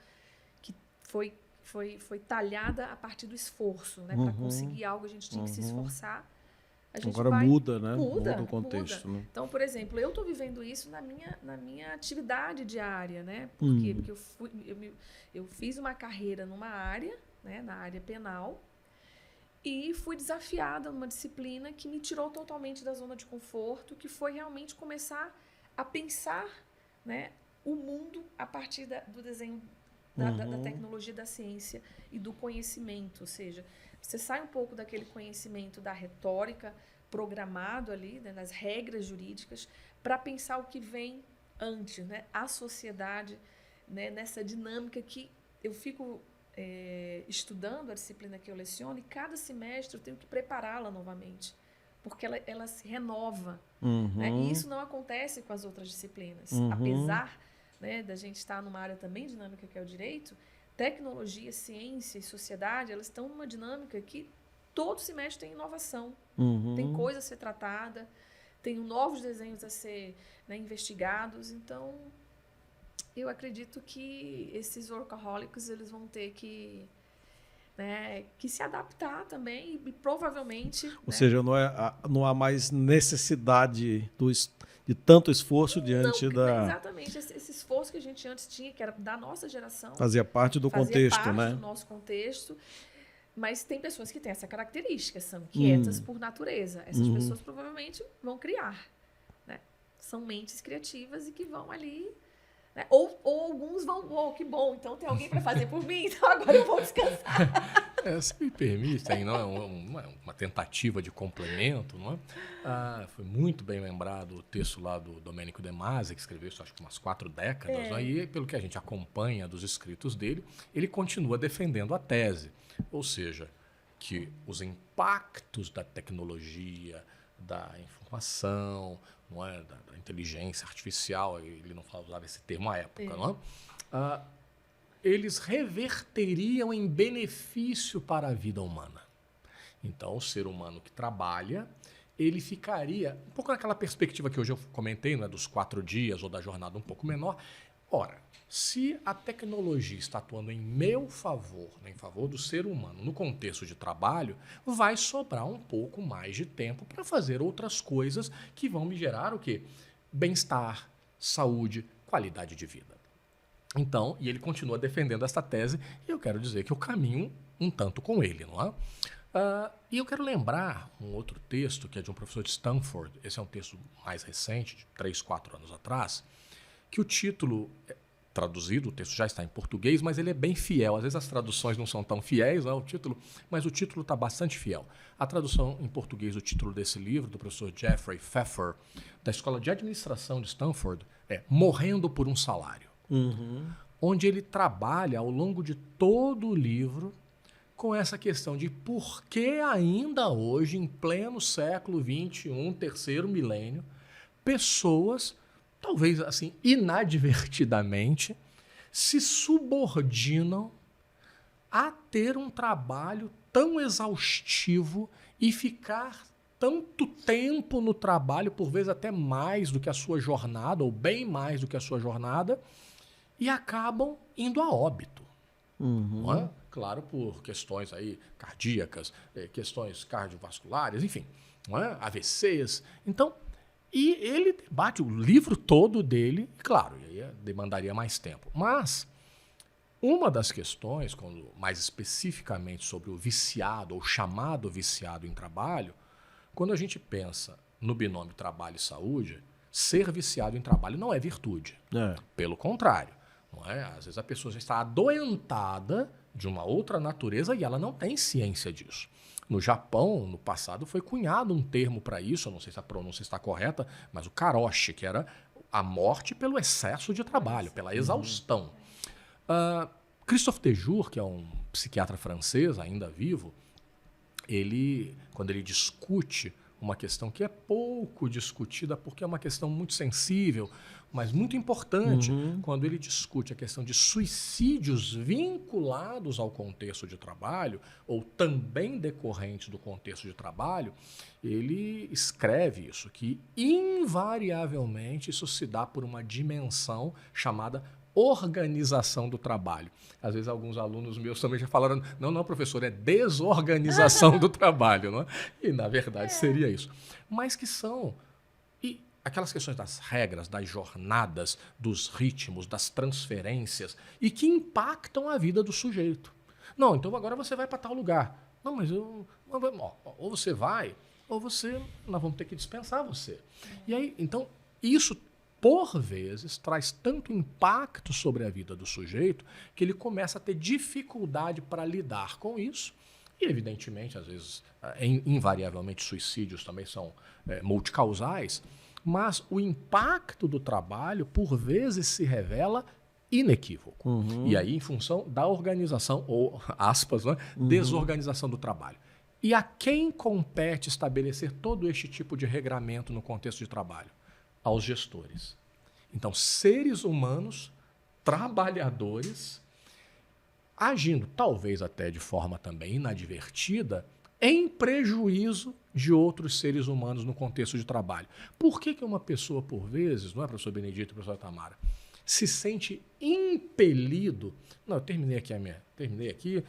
que foi talhada a partir do esforço, né? Para conseguir algo, a gente tinha que se esforçar. Agora muda, né? Muda o contexto. Muda. Né? Então, por exemplo, eu estou vivendo isso na minha atividade diária, né? Por quê? Porque eu fiz uma carreira numa área, né? Na área penal, e fui desafiada numa disciplina que me tirou totalmente da zona de conforto, que foi realmente começar a pensar, né, o mundo a partir do desenho da tecnologia, da ciência e do conhecimento, ou seja, você sai um pouco daquele conhecimento da retórica programado ali, né, nas regras jurídicas, para pensar o que vem antes, né, a sociedade, né, nessa dinâmica que eu fico estudando a disciplina que eu leciono, e cada semestre eu tenho que prepará-la novamente, porque ela se renova. Né? E isso não acontece com as outras disciplinas. Apesar, né, da gente estar numa área também dinâmica que é o direito, tecnologia, ciência e sociedade, elas estão numa dinâmica que todo semestre tem inovação, tem coisa a ser tratada, tem novos desenhos a ser, né, investigados. Então, eu acredito que esses workaholics eles vão ter que, né, que se adaptar também e provavelmente... Ou seja, não há mais necessidade de tanto esforço diante da... Exatamente. Esse esforço que a gente antes tinha, que era da nossa geração... Fazia parte do contexto, fazia parte né? do nosso contexto. Mas tem pessoas que têm essa característica, são quietas por natureza. Essas pessoas provavelmente vão criar. Né? São mentes criativas e que vão ali... Né? Ou alguns vão, que bom, então tem alguém para fazer por mim, então agora eu vou descansar. Se me permitem, não é uma tentativa de complemento, não é? Foi muito bem lembrado o texto lá do Domênico De Masi, que escreveu isso acho que umas 4 décadas, né? E pelo que a gente acompanha dos escritos dele, ele continua defendendo a tese, ou seja, que os impactos da tecnologia, da informação, não é? Da inteligência artificial, ele não usava esse termo à época, não é? Eles reverteriam em benefício para a vida humana. Então, o ser humano que trabalha, ele ficaria um pouco naquela perspectiva que hoje eu comentei, não é? Dos 4 dias ou da jornada um pouco menor. Ora, se a tecnologia está atuando em meu favor, né, em favor do ser humano, no contexto de trabalho, vai sobrar um pouco mais de tempo para fazer outras coisas que vão me gerar o quê? Bem-estar, saúde, qualidade de vida. Então, e ele continua defendendo esta tese, e eu quero dizer que eu caminho um tanto com ele, não é? E eu quero lembrar um outro texto, que é de um professor de Stanford, esse é um texto mais recente, de 3, 4 anos atrás, que o título, traduzido, o texto já está em português, mas ele é bem fiel. Às vezes as traduções não são tão fiéis ao título, mas o título está bastante fiel. A tradução em português do título desse livro, do professor Jeffrey Pfeffer, da Escola de Administração de Stanford, é Morrendo por um Salário. Onde ele trabalha ao longo de todo o livro com essa questão de por que ainda hoje, em pleno século XXI, terceiro milênio, pessoas, talvez assim, inadvertidamente, se subordinam a ter um trabalho tão exaustivo e ficar tanto tempo no trabalho, por vezes até mais do que a sua jornada, ou bem mais do que a sua jornada, e acabam indo a óbito. Não é? Claro, por questões aí cardíacas, questões cardiovasculares, enfim, não é? AVCs. Então, e ele debate o livro todo dele, claro, e aí demandaria mais tempo. Mas uma das questões, mais especificamente sobre o viciado, ou chamado viciado em trabalho, quando a gente pensa no binômio trabalho e saúde, ser viciado em trabalho não é virtude. Pelo contrário. Não é? Às vezes a pessoa já está adoentada de uma outra natureza e ela não tem ciência disso. No Japão, no passado, foi cunhado um termo para isso, eu não sei se a pronúncia está correta, mas o karoshi, que era a morte pelo excesso de trabalho, pela exaustão. Christophe Dejour, que é um psiquiatra francês, ainda vivo, quando ele discute uma questão que é pouco discutida, porque é uma questão muito sensível, mas muito importante, quando ele discute a questão de suicídios vinculados ao contexto de trabalho, ou também decorrentes do contexto de trabalho, ele escreve isso, que invariavelmente isso se dá por uma dimensão chamada organização do trabalho. Às vezes alguns alunos meus também já falaram, não, professor, é desorganização do trabalho, não é? E na verdade seria isso. Mas que são aquelas questões das regras, das jornadas, dos ritmos, das transferências, e que impactam a vida do sujeito. Não, então agora você vai para tal lugar. Não, mas ou você vai, ou nós vamos ter que dispensar você. E aí, então, isso por vezes, traz tanto impacto sobre a vida do sujeito que ele começa a ter dificuldade para lidar com isso. E, evidentemente, às vezes, invariavelmente, suicídios também são multicausais, mas o impacto do trabalho, por vezes, se revela inequívoco. E aí, em função da organização, ou aspas, né, desorganização do trabalho. E a quem compete estabelecer todo este tipo de regramento no contexto de trabalho? Aos gestores. Então, seres humanos, trabalhadores, agindo talvez até de forma também inadvertida, em prejuízo de outros seres humanos no contexto de trabalho. Por que uma pessoa, por vezes, não é, professor Benedito e professora Tamara, se sente impelido... Não, eu terminei aqui,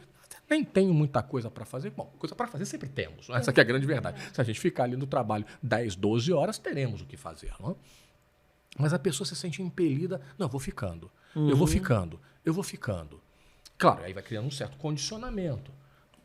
nem tenho muita coisa para fazer. Bom, coisa para fazer sempre temos, não é? Essa aqui é a grande verdade. Se a gente ficar ali no trabalho 10, 12 horas, teremos o que fazer, não é? Mas a pessoa se sente impelida, não, eu vou ficando, eu vou ficando. Claro, aí vai criando um certo condicionamento.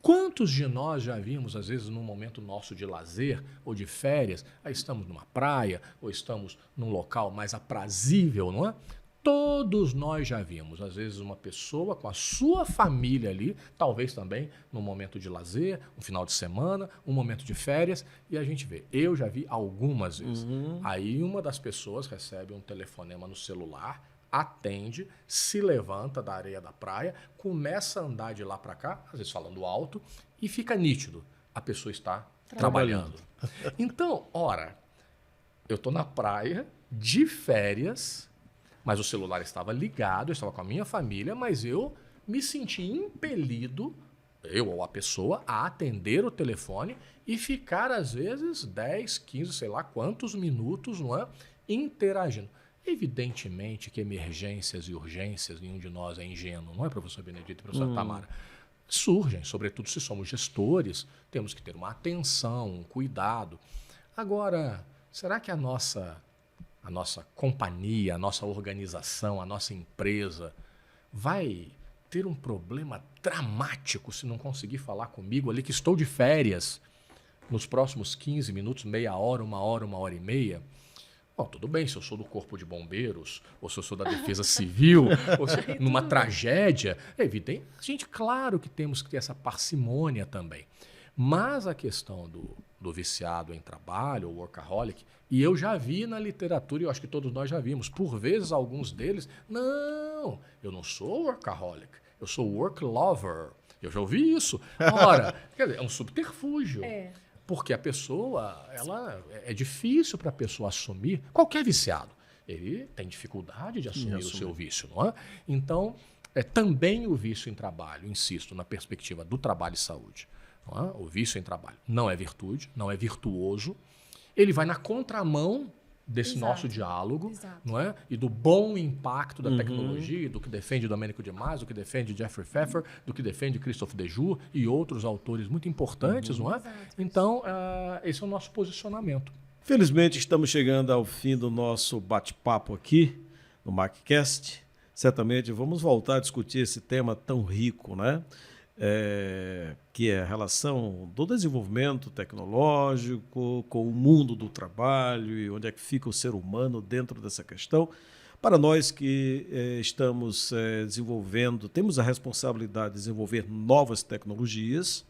Quantos de nós já vimos, às vezes, num momento nosso de lazer ou de férias, aí estamos numa praia ou estamos num local mais aprazível, não é? Todos nós já vimos, às vezes, uma pessoa com a sua família ali, talvez também num momento de lazer, um final de semana, um momento de férias, e a gente vê. Eu já vi algumas vezes. Aí uma das pessoas recebe um telefonema no celular, atende, se levanta da areia da praia, começa a andar de lá para cá, às vezes falando alto, e fica nítido. A pessoa está trabalhando. Então, ora, eu estou na praia, de férias, mas o celular estava ligado, eu estava com a minha família, mas eu me senti impelido, eu ou a pessoa, a atender o telefone e ficar, às vezes, 10, 15, sei lá quantos minutos, não é, interagindo. Evidentemente que emergências e urgências, nenhum de nós é ingênuo, não é, professor Benedito e professora Tamara? Surgem, sobretudo se somos gestores, temos que ter uma atenção, um cuidado. Agora, será que a nossa companhia, a nossa organização, a nossa empresa vai ter um problema dramático se não conseguir falar comigo ali que estou de férias nos próximos 15 minutos, meia hora, uma hora e meia? Bom, tudo bem, se eu sou do Corpo de Bombeiros, ou se eu sou da Defesa Civil, ou se numa tragédia, é evidente. Gente, claro que temos que ter essa parcimônia também. Mas a questão do viciado em trabalho, o workaholic, e eu já vi na literatura, e eu acho que todos nós já vimos, por vezes alguns deles, não, eu não sou workaholic, eu sou work lover. Eu já ouvi isso. Ora, quer dizer, é um subterfúgio. Porque a pessoa, é difícil para a pessoa assumir, qualquer viciado, ele tem dificuldade de assumir o seu vício, não é? Então, também o vício em trabalho, insisto, na perspectiva do trabalho e saúde, não é? O vício em trabalho não é virtude, não é virtuoso, ele vai na contramão desse nosso diálogo, não é? E do bom impacto da tecnologia, do que defende Domênico de Masi, do que defende Jeffrey Pfeffer, do que defende Christophe Dejour e outros autores muito importantes, não é? Então, esse é o nosso posicionamento. Felizmente, estamos chegando ao fim do nosso bate-papo aqui no MACcast. Certamente vamos voltar a discutir esse tema tão rico, né? Que é a relação do desenvolvimento tecnológico com o mundo do trabalho e onde é que fica o ser humano dentro dessa questão. Para nós que estamos desenvolvendo, temos a responsabilidade de desenvolver novas tecnologias,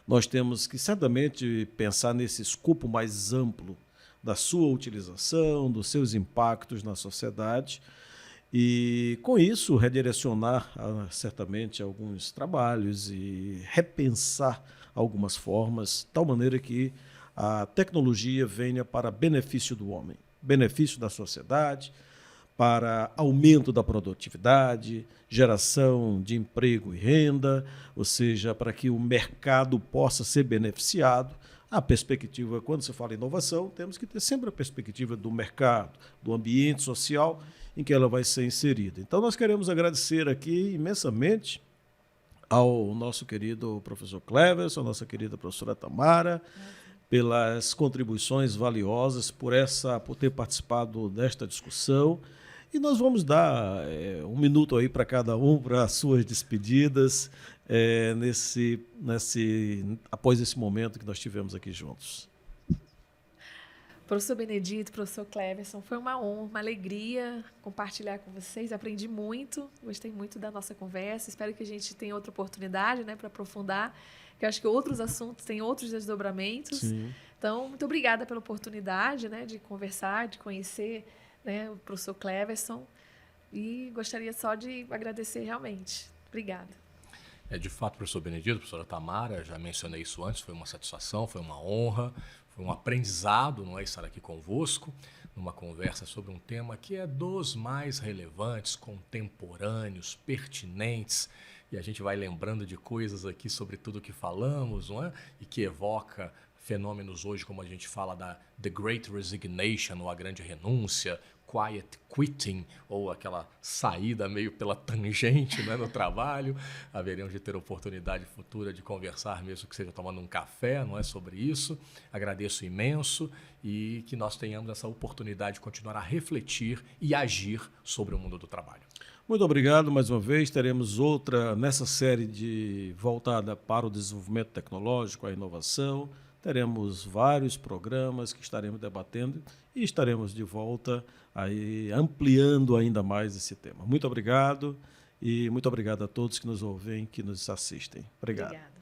nós temos que certamente pensar nesse escopo mais amplo da sua utilização, dos seus impactos na sociedade, e, com isso, redirecionar certamente alguns trabalhos e repensar algumas formas, de tal maneira que a tecnologia venha para benefício do homem, benefício da sociedade, para aumento da produtividade, geração de emprego e renda, ou seja, para que o mercado possa ser beneficiado. A perspectiva, quando se fala em inovação, temos que ter sempre a perspectiva do mercado, do ambiente social em que ela vai ser inserida. Então, nós queremos agradecer aqui imensamente ao nosso querido professor Cleverson, nossa querida professora Tamara, pelas contribuições valiosas, por ter participado desta discussão. E nós vamos dar um minuto aí para cada um, para as suas despedidas, após esse momento que nós tivemos aqui juntos. Professor Benedito, professor Cleverson, foi uma honra, uma alegria compartilhar com vocês. Aprendi muito, gostei muito da nossa conversa. Espero que a gente tenha outra oportunidade, né, para aprofundar, que eu acho que outros assuntos têm outros desdobramentos. Sim. Então, muito obrigada pela oportunidade, né, de conversar, de conhecer, né, o professor Cleverson. E gostaria só de agradecer realmente. Obrigada. De fato, professor Benedito, professora Tamara, já mencionei isso antes, foi uma satisfação, foi uma honra, foi um aprendizado, não é, estar aqui convosco, numa conversa sobre um tema que é dos mais relevantes, contemporâneos, pertinentes, e a gente vai lembrando de coisas aqui sobre tudo que falamos, não é? E que evoca fenômenos hoje, como a gente fala da The Great Resignation, ou a grande renúncia, quiet quitting, ou aquela saída meio pela tangente, né, no trabalho. Haveremos de ter oportunidade futura de conversar, mesmo que seja tomando um café, não é, sobre isso. Agradeço imenso e que nós tenhamos essa oportunidade de continuar a refletir e agir sobre o mundo do trabalho. Muito obrigado mais uma vez. Teremos outra nessa série voltada para o desenvolvimento tecnológico, a inovação. Teremos vários programas que estaremos debatendo e estaremos de volta aí ampliando ainda mais esse tema. Muito obrigado e muito obrigado a todos que nos ouvem, que nos assistem. Obrigado. Obrigada.